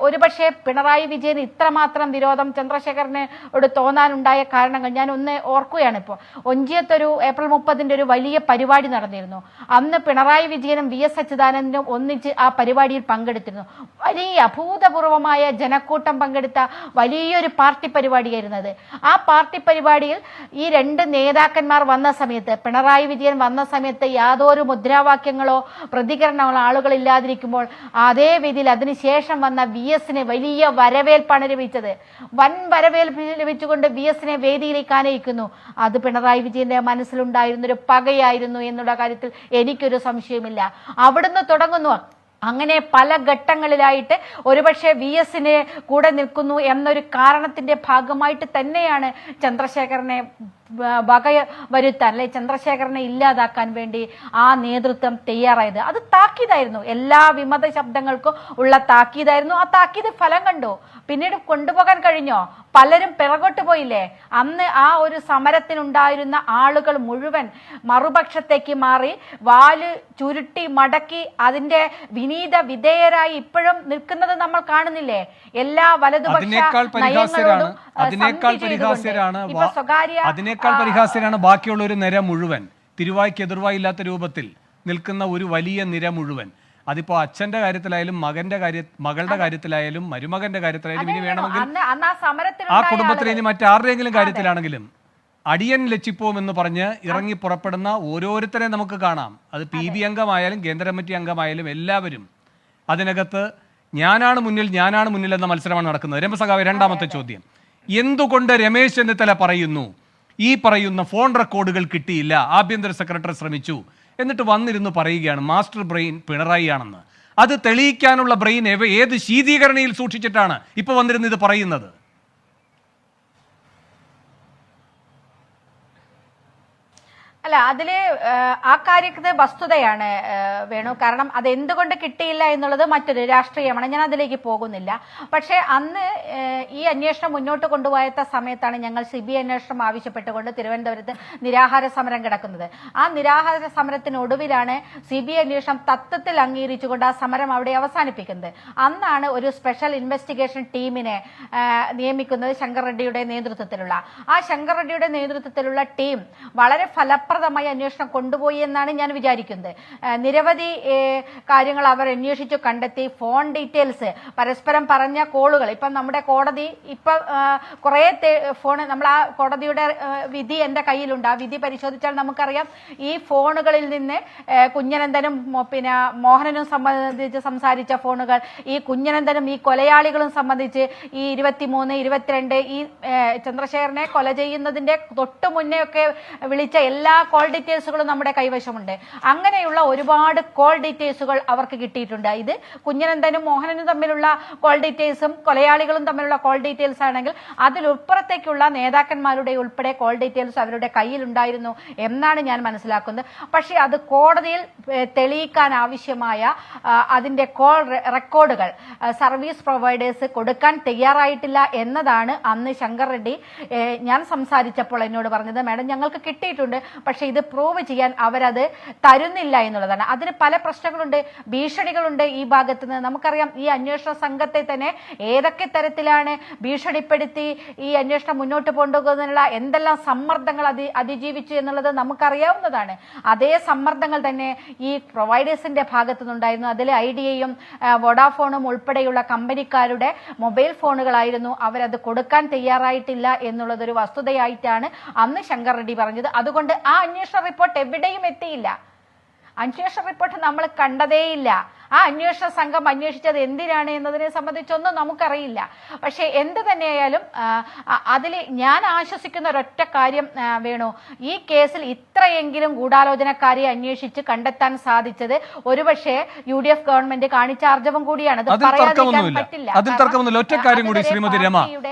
ഒരുപക്ഷെ പിണറായി വിജയൻ ഇത്രമാത്രം വിരോധം ചന്ദ്രശേഖരനോട് തോന്നാനുണ്ടായ കാരണങ്ങൾ ഞാൻ ഒന്ന് ഓർക്കുകയാണ്. ഇപ്പോൾ ഒഞ്ചിയത്തൊരു ഏപ്രിൽ 30 ഒരു വലിയ പരിപാടി നടന്നിരുന്നു. അന്ന് പിണറായി വിജയനും VS അച്യുതാനന്ദനും ഒന്നിച്ച് ആ പരിപാടിയിൽ പങ്കെടുത്തിരുന്നു. വലിയ അഭൂതപൂർവമായ ജനക്കൂട്ടം പങ്കെടുത്ത വലിയൊരു പാർട്ടി പരിപാടിയായിരുന്നത്. ആ പാർട്ടി പരിപാടിയിൽ ഈ രണ്ട് നേതാക്കന്മാർ വന്ന സമയത്ത്, പിണറായി വിജയൻ വന്ന സമയത്ത് യാതൊരു മുദ്രാവാക്യങ്ങളോ പ്രതികരണങ്ങൾ ആളുകൾ ഇല്ലാതിരിക്കുമ്പോൾ അതേ രീതിയിൽ അതിനുശേഷം വന്ന VS-ന് വലിയ വരവേൽപ്പാണ് ലഭിച്ചത്. വൻ വരവേൽപ്പ് ലഭിച്ചുകൊണ്ട് VS-നെ വേദിയിലേക്ക് ആനയിക്കുന്നു. അത് പിണറായി വിജയന്റെ മനസ്സിലുണ്ടായിരുന്നൊരു പകയായിരുന്നു എന്നുള്ള കാര്യത്തിൽ എനിക്കൊരു സംശയമില്ല. അവിടുന്ന് തുടങ്ങുന്നു. അങ്ങനെ പല ഘട്ടങ്ങളിലായിട്ട് ഒരുപക്ഷെ VS-ന് കൂടെ നിൽക്കുന്നു എന്നൊരു കാരണത്തിന്റെ ഭാഗമായിട്ട് തന്നെയാണ് ചന്ദ്രശേഖരനെ വരുത്താൻ അല്ലെ ചന്ദ്രശേഖരനെ ഇല്ലാതാക്കാൻ വേണ്ടി ആ നേതൃത്വം തയ്യാറായത്. അത് താക്കീതായിരുന്നു, എല്ലാ വിമത ശബ്ദങ്ങൾക്കും ഉള്ള താക്കീതായിരുന്നു. ആ താക്കീത് ഫലം കണ്ടു. പിന്നീട് കൊണ്ടുപോകാൻ കഴിഞ്ഞോ? പലരും പിറകോട്ട് പോയില്ലേ? അന്ന് ആ ഒരു സമരത്തിനുണ്ടായിരുന്ന ആളുകൾ മുഴുവൻ മറുപക്ഷത്തേക്ക് മാറി വാല് ചുരുട്ടി മടക്കി അതിന്റെ വിനീത വിധേയരായി ഇപ്പോഴും നിൽക്കുന്നത് നമ്മൾ കാണുന്നില്ലേ? എല്ലാ വലതുപക്ഷ നയങ്ങളോടും അതിനേക്കാൾ പരിഹാസ്യരാണ് ബാക്കിയുള്ള ഒരു നിര മുഴുവൻ, തിരുവായ്ക്ക് എതിർവായി ഇല്ലാത്ത രൂപത്തിൽ നിൽക്കുന്ന ഒരു വലിയ നിര മുഴുവൻ. അതിപ്പോ അച്ഛന്റെ കാര്യത്തിലായാലും മകളുടെ കാര്യത്തിലായാലും മരുമകന്റെ കാര്യത്തിലായാലും ഇനി വേണമെങ്കിൽ ആ കുടുംബത്തിലെ ഇനി മറ്റാരുടെയെങ്കിലും കാര്യത്തിലാണെങ്കിലും അടിയൻ ലച്ചിപ്പോമെന്ന് പറഞ്ഞ് ഇറങ്ങി പുറപ്പെടുന്ന ഓരോരുത്തരെ നമുക്ക് കാണാം. അത് PB അംഗമായാലും കേന്ദ്ര കമ്മിറ്റി അംഗമായാലും എല്ലാവരും അതിനകത്ത് ഞാനാണ് മുന്നിൽ എന്ന മത്സരമാണ് നടക്കുന്നത്. രമസഖാവ്, രണ്ടാമത്തെ ചോദ്യം, എന്തുകൊണ്ട് രമേശ് ചെന്നിത്തല പറയുന്നു ഈ പറയുന്ന ഫോൺ റെക്കോർഡുകൾ കിട്ടിയില്ല, ആഭ്യന്തര സെക്രട്ടറി ശ്രമിച്ചു, എന്നിട്ട് വന്നിരുന്നു പറയുകയാണ് മാസ്റ്റർ ബ്രെയിൻ പിണറായി ആണെന്ന്? അത് തെളിയിക്കാനുള്ള ബ്രെയിൻ ഏത് ശീതീകരണിയിൽ സൂക്ഷിച്ചിട്ടാണ് ഇപ്പൊ വന്നിരുന്ന് ഇത് പറയുന്നത്? അല്ല, അതില് ആ കാര്യത്തിന് വസ്തുതയാണ് വേണു. കാരണം അത് എന്തുകൊണ്ട് കിട്ടിയില്ല എന്നുള്ളത് മറ്റൊരു രാഷ്ട്രീയമാണ്, ഞാൻ അതിലേക്ക് പോകുന്നില്ല. പക്ഷെ അന്ന് ഈ അന്വേഷണം മുന്നോട്ട് കൊണ്ടുപോയ സമയത്താണ് ഞങ്ങൾ CBI അന്വേഷണം ആവശ്യപ്പെട്ടുകൊണ്ട് തിരുവനന്തപുരത്ത് നിരാഹാര സമരം കിടക്കുന്നത്. ആ നിരാഹാര സമരത്തിനൊടുവിലാണ് CBI അന്വേഷണം തത്വത്തിൽ അംഗീകരിച്ചുകൊണ്ട് ആ സമരം അവിടെ അവസാനിപ്പിക്കുന്നത്. അന്നാണ് ഒരു സ്പെഷ്യൽ ഇൻവെസ്റ്റിഗേഷൻ ടീമിനെ നിയമിക്കുന്നത് ശങ്കർ റെഡ്ഡിയുടെ നേതൃത്വത്തിലുള്ള. ആ ശങ്കർ റെഡ്ഡിയുടെ നേതൃത്വത്തിലുള്ള ടീം വളരെ ഫലപ്രദമായി അന്വേഷണം കൊണ്ടുപോയി എന്നാണ് ഞാൻ വിചാരിക്കുന്നത്. നിരവധി കാര്യങ്ങൾ അവർ അന്വേഷിച്ചു കണ്ടെത്തി. ഫോൺ ഡീറ്റെയിൽസ്, പരസ്പരം പറഞ്ഞ കോളുകൾ, ഇപ്പം നമ്മുടെ കോടതി ഇപ്പൊ കുറെ ഫോൺ, നമ്മൾ ആ കോടതിയുടെ വിധി എന്റെ കയ്യിലുണ്ട്. ആ വിധി പരിശോധിച്ചാൽ നമുക്കറിയാം ഈ ഫോണുകളിൽ നിന്ന് കുഞ്ഞനന്തനും പിന്നെ മോഹനനും സംബന്ധിച്ച് സംസാരിച്ച ഫോണുകൾ, ഈ കുഞ്ഞനന്തനും ഈ കൊലയാളികളും സംബന്ധിച്ച് ഈ 23, 22 ഈ ചന്ദ്രശേഖരനെ കൊല ചെയ്യുന്നതിന്റെ തൊട്ടു മുന്നേ ഒക്കെ വിളിച്ച എല്ലാ കോൾ ഡീറ്റെയിൽസുകളും നമ്മുടെ കൈവശമുണ്ട്. അങ്ങനെയുള്ള ഒരുപാട് കോൾ ഡീറ്റെയിൽസുകൾ അവർക്ക് കിട്ടിയിട്ടുണ്ട്. ഇത് കുഞ്ഞനന്തനും മോഹനനും തമ്മിലുള്ള കോൾ ഡീറ്റെയിൽസും കൊലയാളികളും തമ്മിലുള്ള കോൾ ഡീറ്റെയിൽസ് ആണെങ്കിൽ അതിലുപ്പുറത്തേക്കുള്ള നേതാക്കന്മാരുടെ ഉൾപ്പെടെ കോൾ ഡീറ്റെയിൽസ് അവരുടെ കയ്യിലുണ്ടായിരുന്നു എന്നാണ് ഞാൻ മനസ്സിലാക്കുന്നത്. പക്ഷേ അത് കോടതിയിൽ തെളിയിക്കാൻ ആവശ്യമായ അതിന്റെ കോൾ റെക്കോർഡുകൾ സർവീസ് പ്രൊവൈഡേഴ്സ് കൊടുക്കാൻ തയ്യാറായിട്ടില്ല എന്നതാണ് അന്ന് ശങ്കർ റെഡ്ഡി ഞാൻ സംസാരിച്ചപ്പോൾ എന്നോട് പറഞ്ഞത്. മാഡം, ഞങ്ങൾക്ക് കിട്ടിയിട്ടുണ്ട്, പക്ഷെ ഇത് പ്രൂവ് ചെയ്യാൻ അവരത് തരുന്നില്ല എന്നുള്ളതാണ്. അതിന് പല പ്രശ്നങ്ങളുണ്ട്, ഭീഷണികളുണ്ട് ഈ ഭാഗത്ത് നിന്ന്. നമുക്കറിയാം ഈ അന്വേഷണ സംഘത്തെ തന്നെ ഏതൊക്കെ തരത്തിലാണ് ഭീഷണിപ്പെടുത്തി ഈ അന്വേഷണം മുന്നോട്ട് കൊണ്ടുപോകുന്നതിനുള്ള എന്തെല്ലാം സമ്മർദ്ദങ്ങൾ അതിജീവിച്ചു എന്നുള്ളത് നമുക്കറിയാവുന്നതാണ്. അതേ സമ്മർദ്ദങ്ങൾ തന്നെ ഈ പ്രൊവൈഡേഴ്സിന്റെ ഭാഗത്തു നിന്നുണ്ടായിരുന്നു. അതിൽ ഐഡിയയും വോഡാഫോണും ഉൾപ്പെടെയുള്ള കമ്പനിക്കാരുടെ മൊബൈൽ ഫോണുകളായിരുന്നു. അവരത് കൊടുക്കാൻ തയ്യാറായിട്ടില്ല എന്നുള്ളതൊരു വസ്തുതയായിട്ടാണ് അന്ന് ശങ്കർ റെഡ്ഡി പറഞ്ഞത്. അതുകൊണ്ട് ആ അന്വേഷണ റിപ്പോർട്ട് എവിടെയും എത്തിയില്ല. അന്വേഷണ റിപ്പോർട്ട് നമ്മൾ കണ്ടതേയില്ല. ആ അന്വേഷണ സംഘം അന്വേഷിച്ചത് എന്തിനാണ് എന്നതിനെ സംബന്ധിച്ചൊന്നും നമുക്കറിയില്ല. പക്ഷെ എന്ത് തന്നെയായാലും അതിൽ ഞാൻ ആശ്വസിക്കുന്ന ഒരൊറ്റ കാര്യം വേണു, ഈ കേസിൽ ഇത്രയെങ്കിലും ഗൂഢാലോചനക്കാരെ അന്വേഷിച്ച് കണ്ടെത്താൻ സാധിച്ചത് ഒരുപക്ഷെ UDF ഗവൺമെന്റ് കാണിച്ച ആർജവം കൂടിയാണ്. അതിൽ തർക്കമൊന്നുമില്ല. ഒറ്റ കാര്യം കൂടി ശ്രീമതി രമ,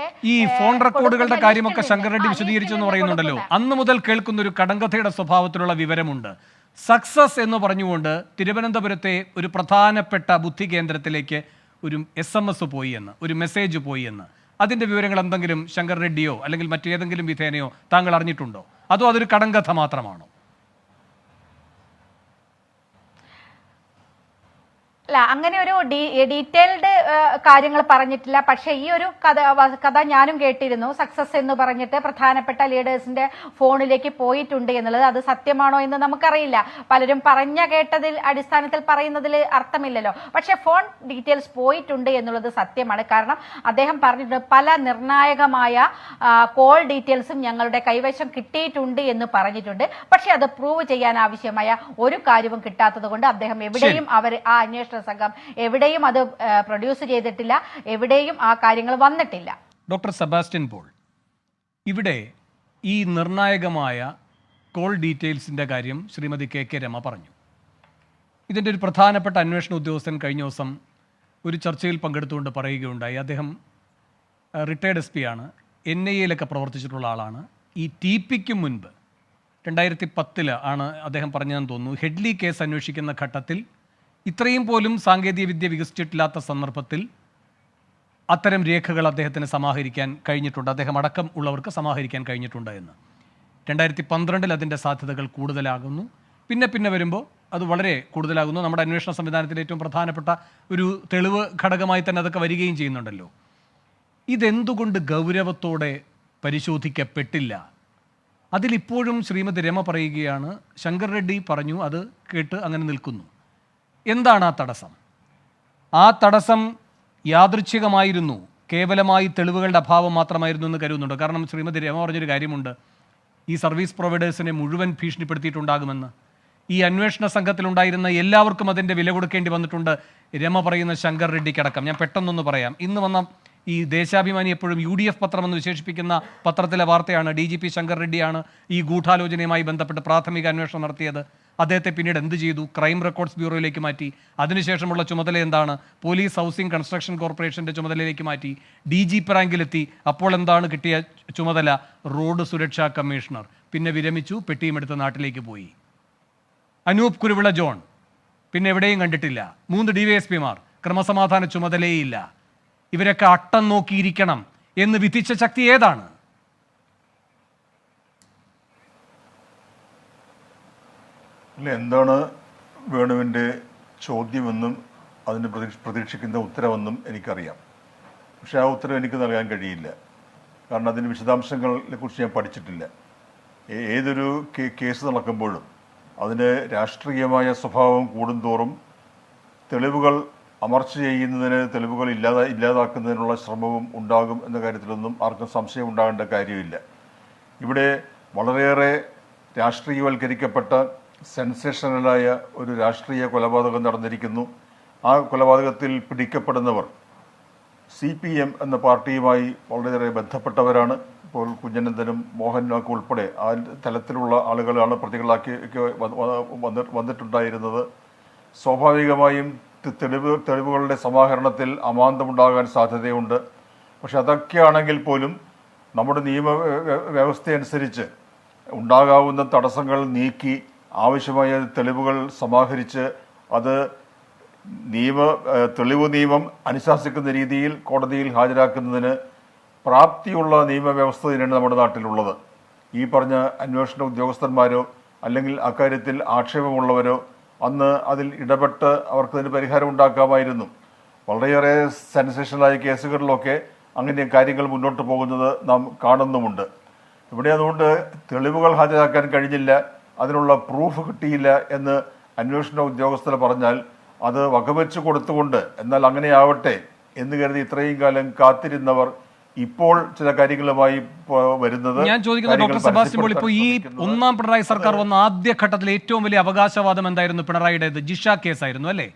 ഈ ഫോൺ റെക്കോർഡുകളുടെ കാര്യമൊക്കെ ശങ്കർ റെഡ്ഡി വിശദീകരിച്ചു എന്ന് പറയുന്നുണ്ടല്ലോ. അന്ന് മുതൽ കേൾക്കുന്ന ഒരു കടങ്കഥയുടെ സ്വഭാവത്തിലുള്ള വിവരമുണ്ട്. സക്സസ് എന്ന് പറഞ്ഞുകൊണ്ട് തിരുവനന്തപുരത്തെ ഒരു പ്രധാനപ്പെട്ട ബുദ്ധി കേന്ദ്രത്തിലേക്ക് ഒരു SMS പോയി എന്ന്, ഒരു മെസ്സേജ് പോയി എന്ന്. അതിന്റെ വിവരങ്ങൾ എന്തെങ്കിലും ശങ്കർ റെഡ്ഡിയോ അല്ലെങ്കിൽ മറ്റേതെങ്കിലും വിധേനയോ താങ്കൾ അറിഞ്ഞിട്ടുണ്ടോ? അതോ അതൊരു കടങ്കഥ മാത്രമാണോ? അല്ല, അങ്ങനെ ഒരു ഡീറ്റെയിൽഡ് കാര്യങ്ങൾ പറഞ്ഞിട്ടില്ല. പക്ഷേ ഈ ഒരു കഥ ഞാനും കേട്ടിരുന്നു. സക്സസ് എന്ന് പറഞ്ഞിട്ട് പ്രധാനപ്പെട്ട ലീഡേഴ്സിന്റെ ഫോണിലേക്ക് പോയിട്ടുണ്ട് എന്നുള്ളത്. അത് സത്യമാണോ എന്ന് നമുക്കറിയില്ല. പലരും കേട്ടതിൽ അടിസ്ഥാനത്തിൽ പറയുന്നതിൽ അർത്ഥമില്ലല്ലോ. പക്ഷെ ഫോൺ ഡീറ്റെയിൽസ് പോയിട്ടുണ്ട് എന്നുള്ളത് സത്യമാണ്. കാരണം അദ്ദേഹം പറഞ്ഞിട്ടുണ്ട് പല നിർണായകമായ കോൾ ഡീറ്റെയിൽസും ഞങ്ങളുടെ കൈവശം കിട്ടിയിട്ടുണ്ട് എന്ന് പറഞ്ഞിട്ടുണ്ട്. പക്ഷെ അത് പ്രൂവ് ചെയ്യാൻ ആവശ്യമായ ഒരു കാര്യവും കിട്ടാത്തത് കൊണ്ട് അദ്ദേഹം എവിടെയും ആ അന്വേഷണ സംഘം എവിടെയും അത് പ്രൊഡ്യൂസ് ചെയ്തിട്ടില്ല, എവിടെയും ആ കാര്യങ്ങൾ വന്നിട്ടില്ല. ഡോക്ടർ സെബാസ്റ്റ്യൻ പോൾ, ഇവിടെ ഈ നിർണായകമായ കോൾ ഡീറ്റെയിൽസിൻ്റെ കാര്യം ശ്രീമതി കെ രമ പറഞ്ഞു. ഇതിൻ്റെ ഒരു പ്രധാനപ്പെട്ട അന്വേഷണ ഉദ്യോഗസ്ഥൻ കഴിഞ്ഞ ദിവസം ഒരു ചർച്ചയിൽ പങ്കെടുത്തുകൊണ്ട് പറയുകയുണ്ടായി. അദ്ദേഹം റിട്ടയർഡ് SP ആണ്, NIA-യിലൊക്കെ പ്രവർത്തിച്ചിട്ടുള്ള ആളാണ്. ഈ TPക്ക് മുൻപ് 2010 ആണ് അദ്ദേഹം പറഞ്ഞതെന്ന് തോന്നുന്നു, ഹെഡ്ലി കേസ് അന്വേഷിക്കുന്ന ഘട്ടത്തിൽ ഇത്രയും പോലും സാങ്കേതികവിദ്യ വികസിച്ചിട്ടില്ലാത്ത സന്ദർഭത്തിൽ അത്തരം രേഖകൾ അദ്ദേഹത്തിന് സമാഹരിക്കാൻ കഴിഞ്ഞിട്ടുണ്ട്, അദ്ദേഹം അടക്കം ഉള്ളവർക്ക് സമാഹരിക്കാൻ കഴിഞ്ഞിട്ടുണ്ട് എന്ന്. 2012 അതിൻ്റെ സാധ്യതകൾ കൂടുതലാകുന്നു. പിന്നെ വരുമ്പോൾ അത് വളരെ കൂടുതലാകുന്നു. നമ്മുടെ അന്വേഷണ സംവിധാനത്തിലെ ഏറ്റവും പ്രധാനപ്പെട്ട ഒരു തെളിവ് ഘടകമായി തന്നെ അതൊക്കെ വരികയും ചെയ്യുന്നുണ്ടല്ലോ. ഇതെന്തുകൊണ്ട് ഗൗരവത്തോടെ പരിശോധിക്കപ്പെട്ടില്ല? അതിലിപ്പോഴും ശ്രീമതി രമ പറയുകയാണ്, ശങ്കർ റെഡ്ഡി പറഞ്ഞു, അത് കേട്ട് അങ്ങനെ നിൽക്കുന്നു. എന്താണ് ആ തടസ്സം? ആ തടസ്സം യാദൃച്ഛികമായിരുന്നു, കേവലമായി തെളിവുകളുടെ അഭാവം മാത്രമായിരുന്നു എന്ന് കരുതുന്നുണ്ട്? കാരണം ശ്രീമതി രമ പറഞ്ഞൊരു കാര്യമുണ്ട്, ഈ സർവീസ് പ്രൊവൈഡേഴ്സിനെ മുഴുവൻ ഭീഷണിപ്പെടുത്തിയിട്ടുണ്ടാകുമെന്ന്. ഈ അന്വേഷണ സംഘത്തിലുണ്ടായിരുന്ന എല്ലാവർക്കും അതിൻ്റെ വില കൊടുക്കേണ്ടി വന്നിട്ടുണ്ട്, രമ പറയുന്ന ശങ്കർ റെഡ്ഡിക്കടക്കം. ഞാൻ പെട്ടെന്നൊന്ന് പറയാം. ഇന്ന് വന്ന ഈ ദേശാഭിമാനി എപ്പോഴും UDF പത്രമെന്ന് വിശേഷിപ്പിക്കുന്ന പത്രത്തിലെ വാർത്തയാണ്, DGP ശങ്കർ റെഡ്ഡിയാണ് ഈ ഗൂഢാലോചനയുമായി ബന്ധപ്പെട്ട് പ്രാഥമിക അന്വേഷണം നടത്തിയത്. അദ്ദേഹത്തെ പിന്നീട് എന്ത് ചെയ്തു? ക്രൈം റെക്കോർഡ്സ് ബ്യൂറോയിലേക്ക് മാറ്റി. അതിനുശേഷമുള്ള ചുമതല എന്താണ്? പോലീസ് ഹൗസിംഗ് കൺസ്ട്രക്ഷൻ കോർപ്പറേഷൻ്റെ ചുമതലയിലേക്ക് മാറ്റി. DGP റാങ്കിലെത്തി. അപ്പോൾ എന്താണ് കിട്ടിയ ചുമതല? റോഡ് സുരക്ഷാ കമ്മീഷണർ. പിന്നെ വിരമിച്ചു, പെട്ടിയുമെടുത്ത് നാട്ടിലേക്ക് പോയി. അനൂപ് കുരുവിള ജോൺ പിന്നെ എവിടെയും കണ്ടിട്ടില്ല. 3 DYSPമാർ, ക്രമസമാധാന ചുമതലയില്ല. ഇവരൊക്കെ അട്ടം നോക്കിയിരിക്കണം എന്ന് വിധിച്ച ശക്തി ഏതാണ്? അല്ല, എന്താണ് വേണുവിൻ്റെ ചോദ്യമെന്നും അതിന് പ്രതീക്ഷിക്കുന്ന ഉത്തരവെന്നും എനിക്കറിയാം. പക്ഷെ ആ ഉത്തരം എനിക്ക് നൽകാൻ കഴിയില്ല. കാരണം അതിൻ്റെ വിശദാംശങ്ങളെ കുറിച്ച് ഞാൻ പഠിച്ചിട്ടില്ല. ഏതൊരു കേസ് നടക്കുമ്പോഴും അതിന് രാഷ്ട്രീയമായ സ്വഭാവം കൂടുന്തോറും തെളിവുകൾ അമർച്ച ചെയ്യുന്നതിന്, തെളിവുകൾ ഇല്ലാതാക്കുന്നതിനുള്ള ശ്രമവും ഉണ്ടാകും എന്ന കാര്യത്തിലൊന്നും ആർക്കും സംശയം ഉണ്ടാകേണ്ട കാര്യമില്ല. ഇവിടെ വളരെയേറെ രാഷ്ട്രീയവൽക്കരിക്കപ്പെട്ട സെൻസേഷണലായ ഒരു രാഷ്ട്രീയ കൊലപാതകം നടന്നിരിക്കുന്നു. ആ കൊലപാതകത്തിൽ പിടിക്കപ്പെടുന്നവർ CPM എന്ന പാർട്ടിയുമായി വളരെയേറെ ബന്ധപ്പെട്ടവരാണ്. ഇപ്പോൾ കുഞ്ഞനന്തനും മോഹൻലാലും ഉൾപ്പെടെ ആ തലത്തിലുള്ള ആളുകളാണ് പ്രതികളാക്കി വന്നിട്ടുണ്ടായിരുന്നത്. സ്വാഭാവികമായും തെളിവുകളുടെ സമാഹരണത്തിൽ അമാന്തമുണ്ടാകാൻ സാധ്യതയുണ്ട്. പക്ഷെ അതൊക്കെയാണെങ്കിൽ പോലും നമ്മുടെ നിയമവ്യവസ്ഥയനുസരിച്ച് ഉണ്ടാകാവുന്ന തടസ്സങ്ങൾ നീക്കി ആവശ്യമായ തെളിവുകൾ സമാഹരിച്ച് അത് തെളിവ് നിയമം അനുശാസിക്കുന്ന രീതിയിൽ കോടതിയിൽ ഹാജരാക്കുന്നതിന് പ്രാപ്തിയുള്ള നിയമവ്യവസ്ഥ തന്നെയാണ് നമ്മുടെ നാട്ടിലുള്ളത്. ഈ പറഞ്ഞ അന്വേഷണ ഉദ്യോഗസ്ഥന്മാരോ അല്ലെങ്കിൽ അക്കാര്യത്തിൽ ആക്ഷേപമുള്ളവരോ അന്ന് അതിൽ ഇടപെട്ട് അവർക്കതിന് പരിഹാരം ഉണ്ടാക്കാമായിരുന്നു. വളരെയേറെ സെൻസേഷണലായ കേസുകളിലൊക്കെ അങ്ങനെ കാര്യങ്ങൾ മുന്നോട്ട് പോകുന്നത് നാം കാണുന്നുമുണ്ട്. ഇവിടെ അതുകൊണ്ട് തെളിവുകൾ ഹാജരാക്കാൻ കഴിഞ്ഞില്ല, അതിനുള്ള പ്രൂഫ് കിട്ടിയില്ല എന്ന് അന്വേഷണ ഉദ്യോഗസ്ഥർ പറഞ്ഞാൽ അത് വകവെച്ച് കൊടുത്തുകൊണ്ട് എന്നാൽ അങ്ങനെയാവട്ടെ എന്ന് കരുതി ഇത്രയും കാലം കാത്തിരുന്നവർ ഇപ്പോൾ ചില കാര്യങ്ങളുമായി വരുന്നത്. ഞാൻ ചോദിക്കുന്നത് ഡോക്ടർ സെബാസ്റ്റ്യൻ പോൾ, ഇപ്പോൾ ഈ ഒന്നാം പിണറായി സർക്കാർ വന്ന ആദ്യഘട്ടത്തിൽ ഏറ്റവും വലിയ അവകാശവാദം എന്തായിരുന്നു? പിണറായിയുടേത് ജിഷ കേസായിരുന്നു അല്ലേ?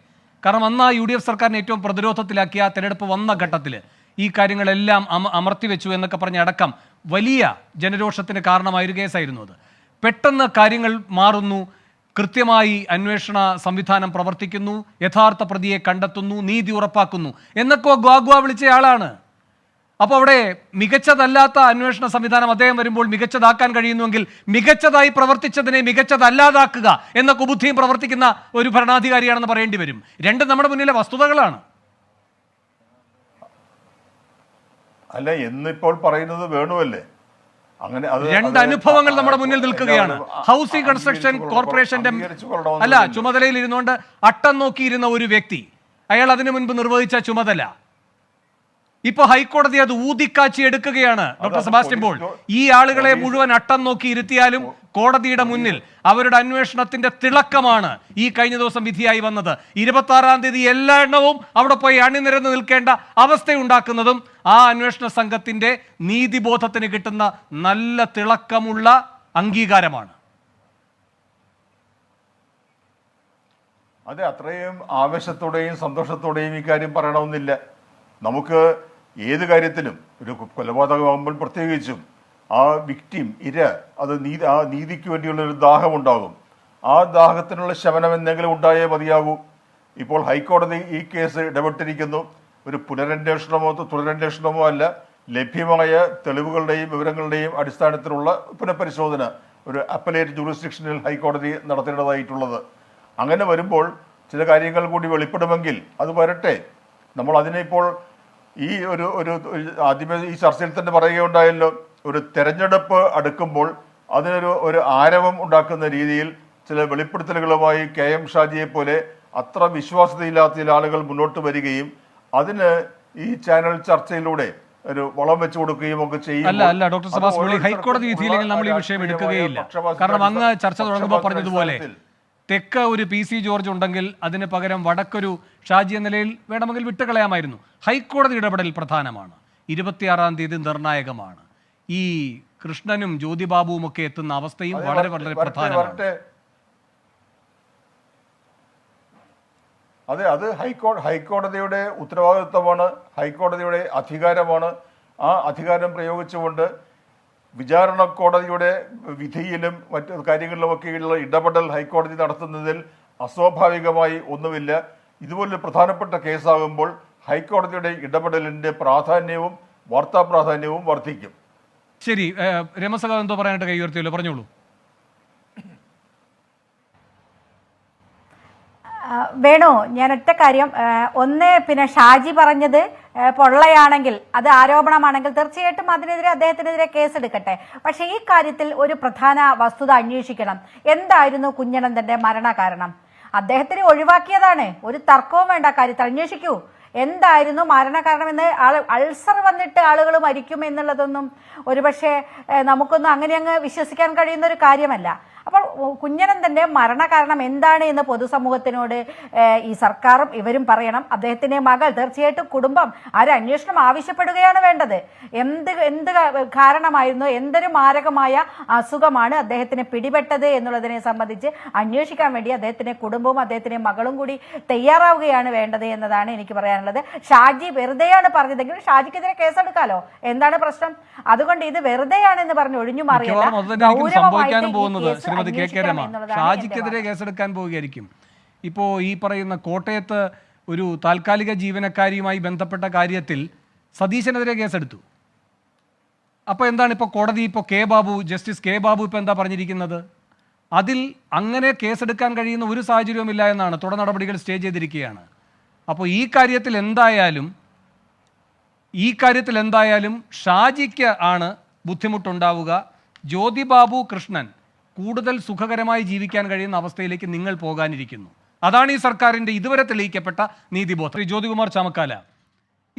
കാരണം അന്ന് ആ UDF സർക്കാരിനെ ഏറ്റവും പ്രതിരോധത്തിലാക്കിയ ആ തെരഞ്ഞെടുപ്പ് വന്ന ഘട്ടത്തിൽ ഈ കാര്യങ്ങളെല്ലാം അമർത്തിവെച്ചു എന്നൊക്കെ പറഞ്ഞ അടക്കം വലിയ ജനരോഷത്തിന് കാരണമായൊരു കേസായിരുന്നു അത്. പെട്ടെന്ന് കാര്യങ്ങൾ മാറുന്നു, കൃത്യമായി അന്വേഷണ സംവിധാനം പ്രവർത്തിക്കുന്നു, യഥാർത്ഥ പ്രതിയെ കണ്ടെത്തുന്നു, നീതി ഉറപ്പാക്കുന്നു എന്നൊക്കെ ഗ്വാഗ്വാ വിളിച്ചയാളാണ്. അപ്പോൾ അവിടെ മികച്ചതല്ലാത്ത അന്വേഷണ സംവിധാനം അദ്ദേഹം വരുമ്പോൾ മികച്ചതാക്കാൻ കഴിയുന്നുവെങ്കിൽ മികച്ചതായി പ്രവർത്തിച്ചതിനെ മികച്ചതല്ലാതാക്കുക എന്ന കുബുദ്ധിയും പ്രവർത്തിക്കുന്ന ഒരു ഭരണാധികാരിയാണെന്ന് പറയേണ്ടി വരും. രണ്ടും നമ്മുടെ മുന്നിലെ വസ്തുതകളാണ്. അല്ല, എന്നിപ്പോൾ പറയുന്നത് വേണുവല്ലേ? അങ്ങനെ രണ്ട് അനുഭവങ്ങൾ നമ്മുടെ മുന്നിൽ നിൽക്കുകയാണ്. ഹൗസിംഗ് കൺസ്ട്രക്ഷൻ കോർപ്പറേഷന്റെ ചുമതലയിൽ ഇരുന്നുകൊണ്ട് അട്ടം നോക്കിയിരുന്ന ഒരു വ്യക്തി അയാൾ അതിനു മുൻപ് നിർവഹിച്ച ചുമതല. ഇപ്പൊ ഹൈക്കോടതി അത് ഊതിക്കാച്ചി എടുക്കുകയാണ്. ഡോക്ടർ സെബാസ്റ്റ്യൻ പോൾ, ഈ ആളുകളെ മുഴുവൻ അട്ടം നോക്കി ഇരുത്തിയാലും കോടതിയുടെ മുന്നിൽ അവരുടെ അന്വേഷണത്തിന്റെ തിളക്കമാണ് ഈ കഴിഞ്ഞ ദിവസം വിധിയായി വന്നത്. 26-ാം തീയതി എല്ലാ എണ്ണവും അവിടെ പോയി അണിനിരന്ന് നിൽക്കേണ്ട അവസ്ഥയുണ്ടാക്കുന്നതും ആ അന്വേഷണ സംഘത്തിന്റെ നീതിബോധത്തിന് കിട്ടുന്ന നല്ല തിളക്കമുള്ള അംഗീകാരമാണ്. അതെ, അത്രയും ആവേശത്തോടെയും സന്തോഷത്തോടെയും ഈ കാര്യം പറയണമെന്നില്ല. നമുക്ക് ഏത് കാര്യത്തിലും ഒരു കൊലപാതകമാകുമ്പോൾ പ്രത്യേകിച്ചും ആ വിക്ടിം അത് ആ നീതിക്ക് വേണ്ടിയുള്ള ഒരു ദാഹമുണ്ടാകും. ആ ദാഹത്തിനുള്ള ശമനം എന്തെങ്കിലും ഉണ്ടായേ മതിയാകൂ. ഇപ്പോൾ ഹൈക്കോടതി ഈ കേസ് ഇടപെട്ടിരിക്കുന്നു. ഒരു പുനരന്വേഷണമോ തുടരന്വേഷണമോ അല്ല, ലഭ്യമായ തെളിവുകളുടെയും വിവരങ്ങളുടെയും അടിസ്ഥാനത്തിലുള്ള പുനഃപരിശോധന ഒരു അപ്പലേറ്റ് ജൂറിസ്ഡിക്ഷനിൽ ഹൈക്കോടതി നടത്തേണ്ടതായിട്ടുള്ളത്. അങ്ങനെ വരുമ്പോൾ ചില കാര്യങ്ങൾ കൂടി വെളിപ്പെടുമെങ്കിൽ അത് വരട്ടെ. നമ്മൾ അതിനെ ഇപ്പോൾ ഈ ഒരു ആദ്യമേ ഈ ചർച്ചയിൽ തന്നെ പറയുകയുണ്ടായല്ലോ, ഒരു തെരഞ്ഞെടുപ്പ് അടുക്കുമ്പോൾ അതിനൊരു ആരവം ഉണ്ടാക്കുന്ന രീതിയിൽ ചില വെളിപ്പെടുത്തലുകളുമായി KM ഷാജിയെ പോലെ അത്ര വിശ്വാസ്യതയില്ലാത്ത ചില ആളുകൾ മുന്നോട്ട് വരികയും അതിന് ഈ ചാനൽ ചർച്ചയിലൂടെ ഒരു വളം വെച്ചു കൊടുക്കുകയും ഒക്കെ ചെയ്യും. അല്ല ഡോക്ടർ സെബാസ്റ്റ്യൻ, ഹൈക്കോടതി വിധിയില്ലെങ്കിൽ നമ്മൾ ഈ വിഷയം എടുക്കുകയില്ല. കാരണം അങ്ങ് ചർച്ച തുടങ്ങുമ്പോൾ പറഞ്ഞതുപോലെ തെക്ക് ഒരു PC ജോർജ് ഉണ്ടെങ്കിൽ അതിന് പകരം വടക്കൊരു ഷാജി എന്ന നിലയിൽ വേണമെങ്കിൽ വിട്ടുകളയാമായിരുന്നു. ഹൈക്കോടതി ഇടപെടൽ പ്രധാനമാണ്. 26-ാം തീയതി നിർണായകമാണ്. ഈ കൃഷ്ണനും ജ്യോതിബാബുവും ഒക്കെ എത്തുന്ന അവസ്ഥയും വളരെ വളരെ പ്രധാനമാണ്. അതെ, അത് ഹൈക്കോടതിയുടെ ഉത്തരവാദിത്വമാണ്, ഹൈക്കോടതിയുടെ അധികാരമാണ്. ആ അധികാരം പ്രയോഗിച്ചുകൊണ്ട് വിചാരണ കോടതിയുടെ വിധിയിലും മറ്റു കാര്യങ്ങളിലുമൊക്കെയുള്ള ഇടപെടൽ ഹൈക്കോടതി നടത്തുന്നതിൽ അസ്വാഭാവികമായി ഒന്നുമില്ല. ഇതുപോലൊരു പ്രധാനപ്പെട്ട കേസാകുമ്പോൾ ഹൈക്കോടതിയുടെ ഇടപെടലിന്റെ പ്രാധാന്യവും വാർത്താ പ്രാധാന്യവും വർദ്ധിക്കും. ശരി, രമസഖ എന്തോ പറയാനായിട്ട് കൈ ഉയർത്തിയല്ലോ, പറഞ്ഞോളൂ. വേണു, ഞാൻ ഒറ്റ കാര്യം, ഒന്ന് പിന്നെ ഷാജി പറഞ്ഞത് പൊള്ളയാണെങ്കിൽ, അത് ആരോപണമാണെങ്കിൽ തീർച്ചയായിട്ടും അതിനെതിരെ അദ്ദേഹത്തിനെതിരെ കേസെടുക്കട്ടെ. പക്ഷേ ഈ കാര്യത്തിൽ ഒരു പ്രധാന വസ്തുത അന്വേഷിക്കണം. എന്തായിരുന്നു കുഞ്ഞനന്തന്റെ മരണകാരണം? അദ്ദേഹത്തിനെ ഒഴിവാക്കിയതാണ്, ഒരു തർക്കവും വേണ്ട കാര്യത്തിൽ. അന്വേഷിക്കൂ, എന്തായിരുന്നു മരണകാരണമെന്ന്. അൾസർ വന്നിട്ട് ആളുകൾ മരിക്കും എന്നുള്ളതൊന്നും ഒരുപക്ഷെ നമുക്കൊന്നും അങ്ങനെ അങ്ങ് വിശ്വസിക്കാൻ കഴിയുന്ന ഒരു കാര്യമല്ല. അപ്പോൾ കുഞ്ഞനന്തന്റെ മരണകാരണം എന്താണ് എന്ന് പൊതുസമൂഹത്തിനോട് ഈ സർക്കാരും ഇവരും പറയണം. അദ്ദേഹത്തിന്റെ മകൾ, തീർച്ചയായിട്ടും കുടുംബം ഒരു അന്വേഷണം ആവശ്യപ്പെടുകയാണ് വേണ്ടത്. എന്ത് കാരണമായിരുന്നു, എന്തൊരു മാരകമായ അസുഖമാണ് അദ്ദേഹത്തിന് പിടിപെട്ടത് എന്നുള്ളതിനെ സംബന്ധിച്ച് അന്വേഷിക്കാൻ വേണ്ടി അദ്ദേഹത്തിന്റെ കുടുംബവും അദ്ദേഹത്തിന്റെ മകളും കൂടി തയ്യാറാവുകയാണ് വേണ്ടത് എന്നതാണ് എനിക്ക് പറയാനുള്ളത്. ഷാജി വെറുതെയാണ് പറഞ്ഞതെങ്കിൽ ഷാജിക്കെതിരെ കേസെടുക്കാലോ, എന്താണ് പ്രശ്നം? അതുകൊണ്ട് ഇത് വെറുതെയാണെന്ന് പറഞ്ഞ് ഒഴിഞ്ഞു മാറിയല്ല, ഷാജിക്കെതിരെ കേസെടുക്കാൻ പോവുകയായിരിക്കും. ഇപ്പോൾ ഈ പറയുന്ന കോട്ടയത്ത് ഒരു താൽക്കാലിക ജീവനക്കാരിയുമായി ബന്ധപ്പെട്ട കാര്യത്തിൽ സതീശനെതിരെ കേസെടുത്തു. അപ്പോൾ എന്താണ് ഇപ്പോൾ കോടതി, ഇപ്പോൾ ജസ്റ്റിസ് കെ ബാബു ഇപ്പോൾ എന്താ പറഞ്ഞിരിക്കുന്നത്? അതിൽ അങ്ങനെ കേസെടുക്കാൻ കഴിയുന്ന ഒരു സാഹചര്യവുമില്ല എന്നാണ്. തുടർ നടപടികൾ സ്റ്റേ ചെയ്തിരിക്കുകയാണ്. അപ്പോൾ ഈ കാര്യത്തിൽ എന്തായാലും ഷാജിക്ക് ആണ് ബുദ്ധിമുട്ടുണ്ടാവുക. ജ്യോതിബാബു, കൃഷ്ണൻ കൂടുതൽ സുഖകരമായി ജീവിക്കാൻ കഴിയുന്ന അവസ്ഥയിലേക്ക് നിങ്ങൾ പോകാനിരിക്കുന്നു. അതാണ് ഈ സർക്കാരിൻ്റെ ഇതുവരെ തെളിയിക്കപ്പെട്ട നീതിബോധം. ജ്യോതികുമാർ ചാമക്കാല,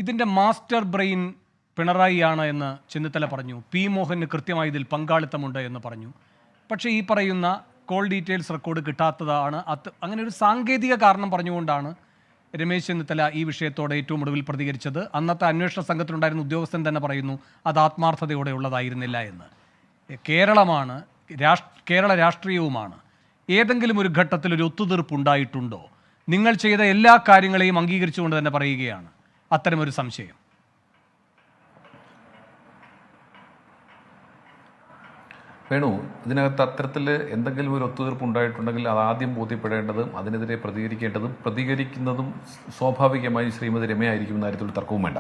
ഇതിൻ്റെ മാസ്റ്റർ ബ്രെയിൻ പിണറായി ആണ് എന്ന് ചെന്നിത്തല പറഞ്ഞു. പി മോഹന് കൃത്യമായി ഇതിൽ പങ്കാളിത്തമുണ്ട് എന്ന് പറഞ്ഞു. പക്ഷേ ഈ പറയുന്ന കോൾ ഡീറ്റെയിൽസ് റെക്കോർഡ് കിട്ടാത്തതാണ്. അങ്ങനെ ഒരു സാങ്കേതിക കാരണം പറഞ്ഞുകൊണ്ടാണ് രമേശ് ചെന്നിത്തല ഈ വിഷയത്തോടെ ഏറ്റവും ഒടുവിൽ പ്രതികരിച്ചത്. അന്നത്തെ അന്വേഷണ സംഘത്തിലുണ്ടായിരുന്ന ഉദ്യോഗസ്ഥൻ തന്നെ പറയുന്നു അത് ആത്മാർത്ഥതയോടെ ഉള്ളതായിരുന്നില്ല എന്ന്. കേരള രാഷ്ട്രീയവുമാണ്. ഏതെങ്കിലും ഒരു ഘട്ടത്തിൽ ഒരു ഒത്തുതീർപ്പ് ഉണ്ടായിട്ടുണ്ടോ? നിങ്ങൾ ചെയ്ത എല്ലാ കാര്യങ്ങളെയും അംഗീകരിച്ചുകൊണ്ട് തന്നെ പറയുകയാണ് അത്തരമൊരു സംശയം. വേണു, ഇതിനകത്ത് അത്തരത്തിൽ എന്തെങ്കിലും ഒരു ഒത്തുതീർപ്പ് ഉണ്ടായിട്ടുണ്ടെങ്കിൽ അത് ആദ്യം ബോധ്യപ്പെടേണ്ടതും അതിനെതിരെ പ്രതികരിക്കുന്നതും സ്വാഭാവികമായി ശ്രീമതി രമയായിരിക്കും എന്ന കാര്യത്തിൽ തർക്കവും വേണ്ട.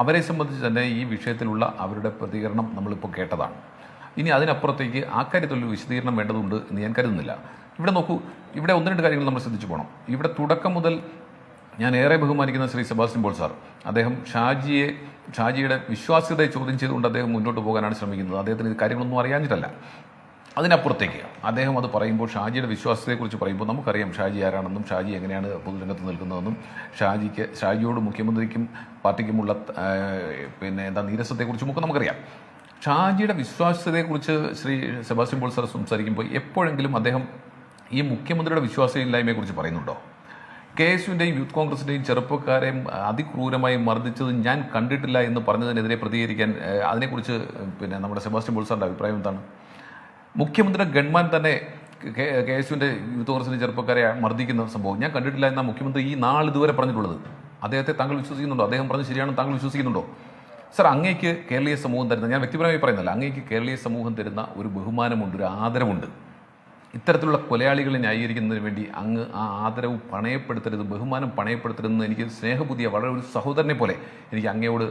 അവരെ സംബന്ധിച്ച് തന്നെ ഈ വിഷയത്തിലുള്ള അവരുടെ പ്രതികരണം നമ്മളിപ്പോൾ കേട്ടതാണ്. ഇനി അതിനപ്പുറത്തേക്ക് ആ കാര്യത്തിലൊരു വിശദീകരണം വേണ്ടതുണ്ട് എന്ന് ഞാൻ കരുതുന്നില്ല. ഇവിടെ നോക്കൂ, ഇവിടെ ഒന്ന് രണ്ട് കാര്യങ്ങൾ നമ്മൾ ശ്രദ്ധിച്ചു പോകണം. ഇവിടെ തുടക്കം മുതൽ ഞാൻ ഏറെ ബഹുമാനിക്കുന്ന ശ്രീ സെബാസ്റ്റ്യൻ പോൾ സാർ, അദ്ദേഹം ഷാജിയുടെ വിശ്വാസ്യതയെ ചോദ്യം ചെയ്തുകൊണ്ട് അദ്ദേഹം മുന്നോട്ട് പോകാനാണ് ശ്രമിക്കുന്നത്. അദ്ദേഹത്തിന് ഇത് കാര്യങ്ങളൊന്നും അറിയാഞ്ഞിട്ടല്ല. അതിനപ്പുറത്തേക്ക് അദ്ദേഹം അത് പറയുമ്പോൾ ഷാജിയുടെ വിശ്വാസത്തെക്കുറിച്ച് പറയുമ്പോൾ നമുക്കറിയാം ഷാജി ആരാണെന്നും ഷാജി എങ്ങനെയാണ് പൊതുരംഗത്ത് നിൽക്കുന്നതെന്നും ഷാജിയോട് മുഖ്യമന്ത്രിക്കും പാർട്ടിക്കുമുള്ള നീരസത്തെക്കുറിച്ചും ഒക്കെ നമുക്കറിയാം. ഷാജിയുടെ വിശ്വാസ്യതയെക്കുറിച്ച് ശ്രീ സെബാസ്റ്റ്യൻ പോൾ സാർ സംസാരിക്കുമ്പോൾ എപ്പോഴെങ്കിലും അദ്ദേഹം ഈ മുഖ്യമന്ത്രിയുടെ വിശ്വാസമില്ലായ്മയെക്കുറിച്ച് പറയുന്നുണ്ടോ? KSUവിൻ്റെയും യൂത്ത് കോൺഗ്രസിൻ്റെയും ചെറുപ്പക്കാരെയും അതിക്രൂരമായി മർദ്ദിച്ചത് ഞാൻ കണ്ടിട്ടില്ല എന്ന് പറഞ്ഞതിനെതിരെ പ്രതികരിക്കാൻ അതിനെക്കുറിച്ച് നമ്മുടെ സെബാസ്റ്റ്യൻ പോൾ സാറിൻ്റെ അഭിപ്രായം എന്താണ്? മുഖ്യമന്ത്രിയുടെ ഗൺമാൻ തന്നെ KSUവിൻ്റെ യൂത്ത് കോൺഗ്രസിൻ്റെ ചെറുപ്പക്കാരെ മർദ്ദിക്കുന്ന സംഭവം ഞാൻ കണ്ടിട്ടില്ല എന്നാണ് മുഖ്യമന്ത്രി ഈ നാളിതുവരെ പറഞ്ഞിട്ടുള്ളത്. അദ്ദേഹത്തെ താങ്കൾ വിശ്വസിക്കുന്നുണ്ടോ? അദ്ദേഹം പറഞ്ഞത് ശരിയാണെന്ന് താങ്കൾ വിശ്വസിക്കുന്നുണ്ടോ? സർ, അങ്ങേക്ക് കേരളീയ സമൂഹം തരുന്ന, ഞാൻ വ്യക്തിപരമായി പറയുന്നില്ല, അങ്ങേക്ക് കേരളീയ സമൂഹം തരുന്ന ഒരു ബഹുമാനമുണ്ട്, ഒരു ആദരവുണ്ട്. ഇത്തരത്തിലുള്ള കൊലയാളികളെ ന്യായീകരിക്കുന്നതിന് വേണ്ടി അങ്ങ് ആ ആദരവ് പണയപ്പെടുത്തരുത്, ബഹുമാനം പണയപ്പെടുത്തരുതെന്ന് എനിക്ക് സ്നേഹബുദ്ധിയെ വളരെ ഒരു സഹോദരനെ പോലെ എനിക്ക് അങ്ങയോട്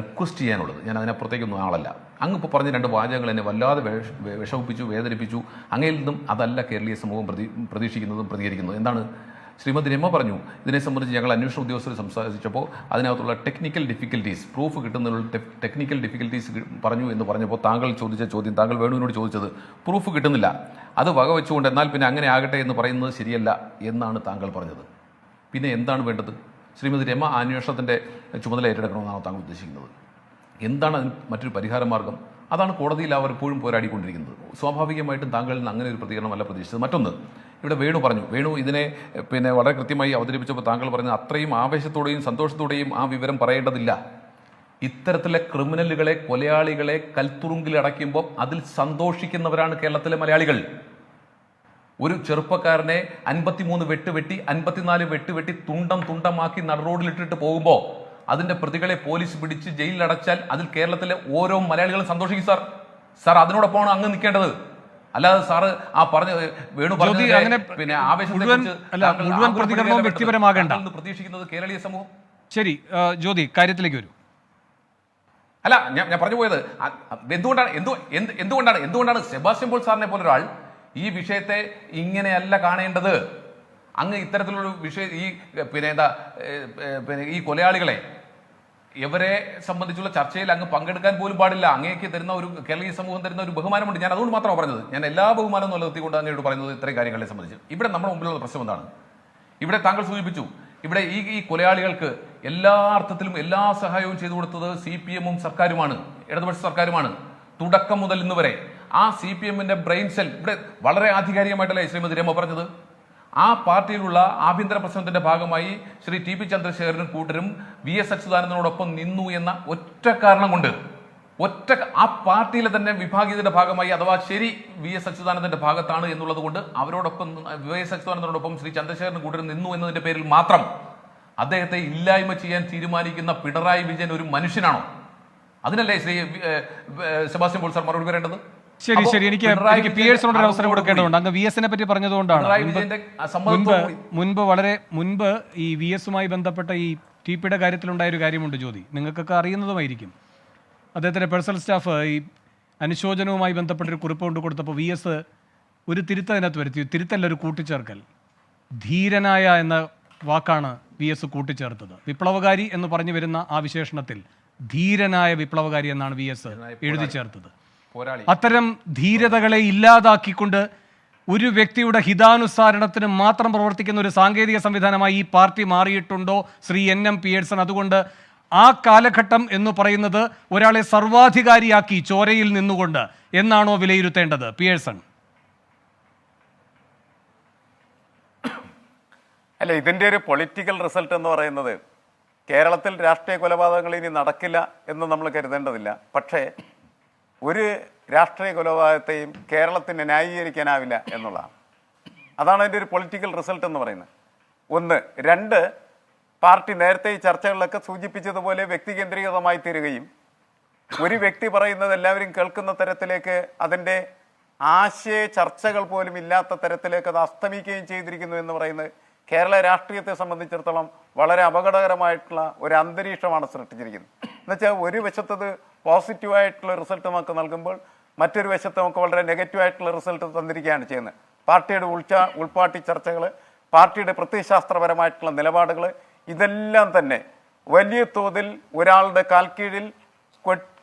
റിക്വസ്റ്റ് ചെയ്യാനുള്ളത്. ഞാൻ അതിനപ്പുറത്തേക്കൊന്നും ആളല്ല. അങ്ങ് ഇപ്പോൾ പറഞ്ഞ 2 വാചകങ്ങൾ എന്നെ വല്ലാതെ വിഷമിപ്പിച്ചു, വേദനിപ്പിച്ചു. അങ്ങയിൽ നിന്നും അതല്ല കേരളീയ സമൂഹം പ്രതീക്ഷിക്കുന്നതും പ്രതികരിക്കുന്നതും. എന്താണ്? ശ്രീമതി രമ പറഞ്ഞു, ഇതിനെ സംബന്ധിച്ച് ഞങ്ങൾ അന്വേഷണ ഉദ്യോഗസ്ഥർ സംസാരിച്ചപ്പോൾ അതിനകത്തുള്ള ടെക്നിക്കൽ ഡിഫിക്കൽട്ടീസ്, പ്രൂഫ് കിട്ടുന്നതിനുള്ള ടെക്നിക്കൽ ഡിഫിക്കൽട്ടീസ് പറഞ്ഞു എന്ന് പറഞ്ഞപ്പോൾ താങ്കൾ ചോദിച്ച ചോദ്യം, താങ്കൾ വേണുവിനോട് ചോദിച്ചത് പ്രൂഫ് കിട്ടുന്നില്ല, അത് വകവെച്ചുകൊണ്ട് എന്നാൽ പിന്നെ അങ്ങനെ ആകട്ടെ എന്ന് പറയുന്നത് ശരിയല്ല എന്നാണ് താങ്കൾ പറഞ്ഞത്. പിന്നെ എന്താണ് വേണ്ടത്? ശ്രീമതി രമ അന്വേഷണത്തിൻ്റെ ചുമതല ഏറ്റെടുക്കണമെന്നാണ് താങ്കൾ ഉദ്ദേശിക്കുന്നത്. എന്താണ് അതിന് മറ്റൊരു പരിഹാര മാർഗം? അതാണ് കോടതിയിൽ അവർ എപ്പോഴും പോരാടിക്കൊണ്ടിരിക്കുന്നത്. സ്വാഭാവികമായിട്ടും താങ്കളിൽ നിന്ന് അങ്ങനെ ഒരു പ്രതികരണമല്ല പ്രതീക്ഷിച്ചത്. മറ്റൊന്ന്, ഇവിടെ വേണു പറഞ്ഞു, വേണു ഇതിനെ വളരെ കൃത്യമായി അവതരിപ്പിച്ചപ്പോൾ താങ്കൾ പറഞ്ഞത് അത്രയും ആവേശത്തോടെയും സന്തോഷത്തോടെയും ആ വിവരം പറയേണ്ടതില്ല. ഇത്തരത്തിലെ ക്രിമിനലുകളെ, കൊലയാളികളെ കൽത്തുറുങ്കിൽ അടയ്ക്കുമ്പോൾ അതിൽ സന്തോഷിക്കുന്നവരാണ് കേരളത്തിലെ മലയാളികൾ. ഒരു ചെറുപ്പക്കാരനെ 53 വെട്ടുവെട്ടി 54 വെട്ടുവെട്ടി തുണ്ടമാക്കി നടുറോഡിലിട്ടിട്ട് പോകുമ്പോൾ അതിന്റെ പ്രതികളെ പോലീസ് പിടിച്ച് ജയിലിലടച്ചാൽ അതിൽ കേരളത്തിലെ ഓരോ മലയാളികളും സന്തോഷിക്കും. സാർ അതിനോടൊപ്പമാണ് അങ്ങ് നിൽക്കേണ്ടത്. അല്ലാതെ സാറ് ആ പറഞ്ഞ വേണു മുഴുവൻ പ്രതികരണവും വ്യക്തിപരമാകേണ്ട പ്രതീക്ഷിക്കുന്നത് കേരളീയ സമൂഹം. ശരി, ജ്യോതി കാര്യത്തിലേക്ക് വരൂ. അല്ല, ഞാൻ പറഞ്ഞു പോയത് എന്തുകൊണ്ടാണ് സെബാസ്റ്റ്യൻ പോൾ സാറിനെ പോലെ ഒരാൾ ഈ വിഷയത്തെ ഇങ്ങനെയല്ല കാണേണ്ടത്. അങ്ങ് ഇത്തരത്തിലുള്ള വിഷയം ഈ കൊലയാളികളെ ഇവരെ സംബന്ധിച്ചുള്ള ചർച്ചയിൽ അങ്ങ് പങ്കെടുക്കാൻ പോലും പാടില്ല. അങ്ങേക്ക് തരുന്ന ഒരു കേരളീയ സമൂഹം തരുന്ന ഒരു ബഹുമാനമുണ്ട്. ഞാൻ അതുകൊണ്ട് മാത്രമാണ് പറഞ്ഞത്. ഞാൻ എല്ലാ ബഹുമാനവും നിലനിർത്തിക്കൊണ്ട് അങ്ങോട്ട് പറയുന്നത് ഇത്രയും കാര്യങ്ങളെ സംബന്ധിച്ച്. ഇവിടെ നമ്മുടെ മുമ്പിലുള്ള പ്രശ്നം എന്താണ്? ഇവിടെ താങ്കൾ സൂചിപ്പിച്ചു, ഇവിടെ ഈ കൊലയാളികൾക്ക് എല്ലാ അർത്ഥത്തിലും എല്ലാ സഹായവും ചെയ്തു കൊടുത്തത് CPM-ഉം സർക്കാരുമാണ്, ഇടതുപക്ഷ സർക്കാരുമാണ്. തുടക്കം മുതൽ ഇന്ന് വരെ ആ CPM-ന്റെ ബ്രെയിൻ സെൽ ഇവിടെ വളരെ ആധികാരികമായിട്ടല്ലേ ശ്രീമതി രമ പറഞ്ഞത്. ആ പാർട്ടിയിലുള്ള ആഭ്യന്തര പ്രശ്നത്തിന്റെ ഭാഗമായി ശ്രീ TP ചന്ദ്രശേഖരനും കൂട്ടരും VS അച്യുതാനന്ദനോടൊപ്പം നിന്നു എന്ന ഒറ്റ കാരണം കൊണ്ട്, ആ പാർട്ടിയിലെ തന്നെ വിഭാഗീയതയുടെ ഭാഗമായി, അഥവാ ശരി VS അച്യുതാനന്ദന്റെ ഭാഗത്താണ് എന്നുള്ളത് കൊണ്ട് അവരോടൊപ്പം VS അച്യുതാനന്ദനോടൊപ്പം ശ്രീ ചന്ദ്രശേഖരനും കൂട്ടരും നിന്നു എന്നതിന്റെ പേരിൽ മാത്രം അദ്ദേഹത്തെ ഇല്ലായ്മ ചെയ്യാൻ തീരുമാനിക്കുന്ന പിണറായി വിജയൻ ഒരു മനുഷ്യനാണോ? അതിനല്ലേ ശ്രീ സെബാസ്റ്റ്യൻ പോൾ സാർ മറുപടി വരേണ്ടത്? ശരി, എനിക്ക് പിയേഴ്സിനോട് ഒരു അവസരം കൊടുക്കേണ്ടതുണ്ട്. അങ്ങ് VS-നെ പറ്റി പറഞ്ഞതുകൊണ്ടാണ്. മുൻപ് ഈ VS-യുമായി ബന്ധപ്പെട്ട ഈ TP-യുടെ കാര്യത്തിലുണ്ടായ ഒരു കാര്യമുണ്ട് ജ്യോതി, നിങ്ങൾക്കൊക്കെ അറിയുന്നതുമായിരിക്കും. അദ്ദേഹത്തിന്റെ പേഴ്സണൽ സ്റ്റാഫ് ഈ അനുശോചനവുമായി ബന്ധപ്പെട്ടൊരു കുറിപ്പ് കൊണ്ട് കൊടുത്തപ്പോൾ VS ഒരു തിരുത്തതിനകത്ത് വരുത്തി. തിരുത്തല്ല, ഒരു കൂട്ടിച്ചേർക്കൽ. ധീരനായ എന്ന വാക്കാണ് VS കൂട്ടിച്ചേർത്തത്. വിപ്ലവകാരി എന്ന് പറഞ്ഞു വരുന്ന ആ വിശേഷണത്തിൽ ധീരനായ വിപ്ലവകാരി എന്നാണ് VS എഴുതി ചേർത്തത്. അത്തരം ധീരതകളെ ഇല്ലാതാക്കിക്കൊണ്ട് ഒരു വ്യക്തിയുടെ ഹിതാനുസാരണത്തിന് മാത്രം പ്രവർത്തിക്കുന്ന ഒരു സാങ്കേതിക സംവിധാനമായി ഈ പാർട്ടി മാറിയിട്ടുണ്ടോ ശ്രീ NM പിയേഴ്സൺ? അതുകൊണ്ട് ആ കാലഘട്ടം എന്ന് പറയുന്നത് ഒരാളെ സർവാധികാരിയാക്കി ചോരയിൽ നിന്നുകൊണ്ട് എന്നാണോ വിലയിരുത്തേണ്ടത് പിയേഴ്സൺ? അല്ല, ഇതിൻ്റെ ഒരു പൊളിറ്റിക്കൽ റിസൾട്ട് എന്ന് പറയുന്നത് കേരളത്തിൽ രാഷ്ട്രീയ കൊലപാതകങ്ങൾ ഇനി നടക്കില്ല എന്ന് നമ്മൾ കരുതേണ്ടതില്ല. പക്ഷേ ഒരു രാഷ്ട്രീയ കൊലപാതകത്തെയും കേരളത്തിന് ന്യായീകരിക്കാനാവില്ല എന്നുള്ളതാണ്. അതാണ് അതിൻ്റെ ഒരു പൊളിറ്റിക്കൽ റിസൾട്ട് എന്ന് പറയുന്നത്. 1. 2, പാർട്ടി നേരത്തെ ഈ ചർച്ചകളിലൊക്കെ സൂചിപ്പിച്ചതുപോലെ വ്യക്തികേന്ദ്രീകൃതമായി തീരുകയും ഒരു വ്യക്തി പറയുന്നത് എല്ലാവരും കേൾക്കുന്ന തരത്തിലേക്ക്, അതിൻ്റെ ആശയ ചർച്ചകൾ പോലും ഇല്ലാത്ത തരത്തിലേക്ക് അത് അസ്തമിക്കുകയും ചെയ്തിരിക്കുന്നു എന്ന് പറയുന്നത് കേരള രാഷ്ട്രീയത്തെ സംബന്ധിച്ചിടത്തോളം വളരെ അപകടകരമായിട്ടുള്ള ഒരു അന്തരീക്ഷമാണ് സൃഷ്ടിച്ചിരിക്കുന്നത്. എന്നുവെച്ചാൽ ഒരു വശത്തത് പോസിറ്റീവായിട്ടുള്ള റിസൾട്ട് നമുക്ക് നൽകുമ്പോൾ മറ്റൊരു വശത്ത് നമുക്ക് വളരെ നെഗറ്റീവായിട്ടുള്ള റിസൾട്ട് തന്നിരിക്കുകയാണ് ചെയ്യുന്നത്. പാർട്ടിയുടെ ഉൾപാർട്ടി ചർച്ചകൾ, പാർട്ടിയുടെ പ്രത്യയശാസ്ത്രപരമായിട്ടുള്ള നിലപാടുകൾ, ഇതെല്ലാം തന്നെ വലിയ തോതിൽ ഒരാളുടെ കാൽക്കീഴിൽ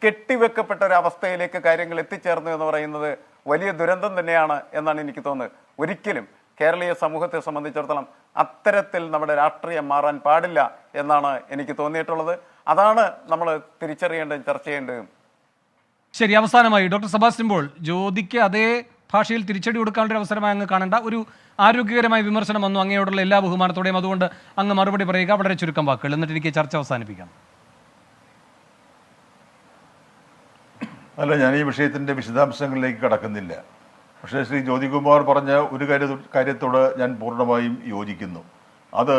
കെട്ടിവെക്കപ്പെട്ട ഒരു അവസ്ഥയിലേക്ക് കാര്യങ്ങൾ എത്തിച്ചേർന്നു എന്ന് പറയുന്നത് വലിയ ദുരന്തം തന്നെയാണ് എന്നാണ് എനിക്ക് തോന്നുന്നത്. ഒരിക്കലും കേരളീയ സമൂഹത്തെ സംബന്ധിച്ചിടത്തോളം അത്തരത്തിൽ നമ്മുടെ രാഷ്ട്രീയം മാറാൻ പാടില്ല എന്നാണ് എനിക്ക് തോന്നിയിട്ടുള്ളത്. അതാണ് നമ്മൾ തിരിച്ചറിയേണ്ടതും ചർച്ച ചെയ്യേണ്ടതും. ശരി, അവസാനമായി ഡോക്ടർ സെബാസ്റ്റ്യൻ പോൾ, ജ്യോതിക്ക് അതേ ഭാഷയിൽ തിരിച്ചടി കൊടുക്കാനുള്ള ഒരു അവസരമായി അങ്ങ് കാണേണ്ട. ഒരു ആരോഗ്യകരമായ വിമർശനം വന്നു അങ്ങയോടുള്ള എല്ലാ ബഹുമാനത്തോടെയും, അതുകൊണ്ട് അങ്ങ് മറുപടി പറയുക, വളരെ ചുരുക്കം വാക്കുകൾ, എന്നിട്ട് എനിക്ക് ചർച്ച അവസാനിപ്പിക്കാം. അല്ല, ഞാൻ ഈ വിഷയത്തിൻ്റെ വിശദാംശങ്ങളിലേക്ക് കടക്കുന്നില്ല. പക്ഷേ ശ്രീ ജ്യോതികുമാർ പറഞ്ഞ ഒരു കാര്യത്തോട് ഞാൻ പൂർണ്ണമായും യോജിക്കുന്നു. അത്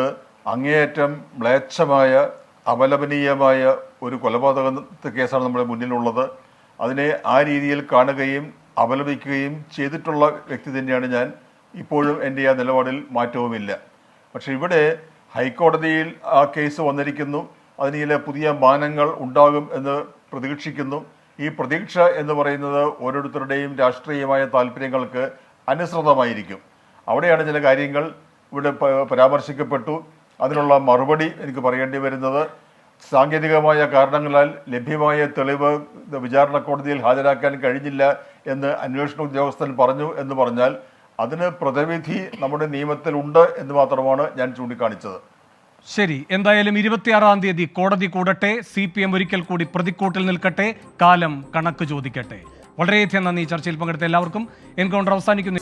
അങ്ങേയറ്റം മ്ലേച്ഛമായ അപലപനീയമായ ഒരു കൊലപാതക കേസാണ് നമ്മുടെ മുന്നിലുള്ളത്. അതിനെ ആ രീതിയിൽ കാണുകയും അപലപിക്കുകയും ചെയ്തിട്ടുള്ള വ്യക്തി തന്നെയാണ് ഞാൻ. ഇപ്പോഴും എൻ്റെ ആ നിലപാടിൽ മാറ്റവുമില്ല. പക്ഷെ ഇവിടെ ഹൈക്കോടതിയിൽ ആ കേസ് വന്നിരിക്കുന്നു. അതിന് ചില പുതിയ മാനങ്ങൾ ഉണ്ടാകും എന്ന് പ്രതീക്ഷിക്കുന്നു. ഈ പ്രതീക്ഷ എന്ന് പറയുന്നത് ഓരോരുത്തരുടെയും രാഷ്ട്രീയമായ താല്പര്യങ്ങൾക്ക് അനുസൃതമായിരിക്കും. അവിടെയാണ് ചില കാര്യങ്ങൾ ഇവിടെ പരാമർശിക്കപ്പെട്ടു. അതിനുള്ള മറുപടി എനിക്ക് പറയേണ്ടി വരുന്നത്, സാങ്കേതികമായ കാരണങ്ങളാൽ ലഭ്യമായ തെളിവ് വിചാരണ കോടതിയിൽ ഹാജരാക്കാൻ കഴിഞ്ഞില്ല എന്ന് അന്വേഷണ ഉദ്യോഗസ്ഥൻ പറഞ്ഞു എന്ന് പറഞ്ഞാൽ അതിന് പ്രതിവിധി നമ്മുടെ നിയമത്തിലുണ്ട് എന്ന് മാത്രമാണ് ഞാൻ ചൂണ്ടിക്കാണിച്ചത്. ശരി, എന്തായാലും 26-ാം തീയതി കോടതി കൂടട്ടെ, CPM ഒരിക്കൽ കൂടി പ്രതിക്കൂട്ടിൽ നിൽക്കട്ടെ, കാലം കണക്ക് ചോദിക്കട്ടെ. വളരെയധികം നന്ദി. ചർച്ചയിൽ പങ്കെടുത്ത എല്ലാവർക്കും. എൻകൗണ്ടർ അവസാനിക്കുന്നു.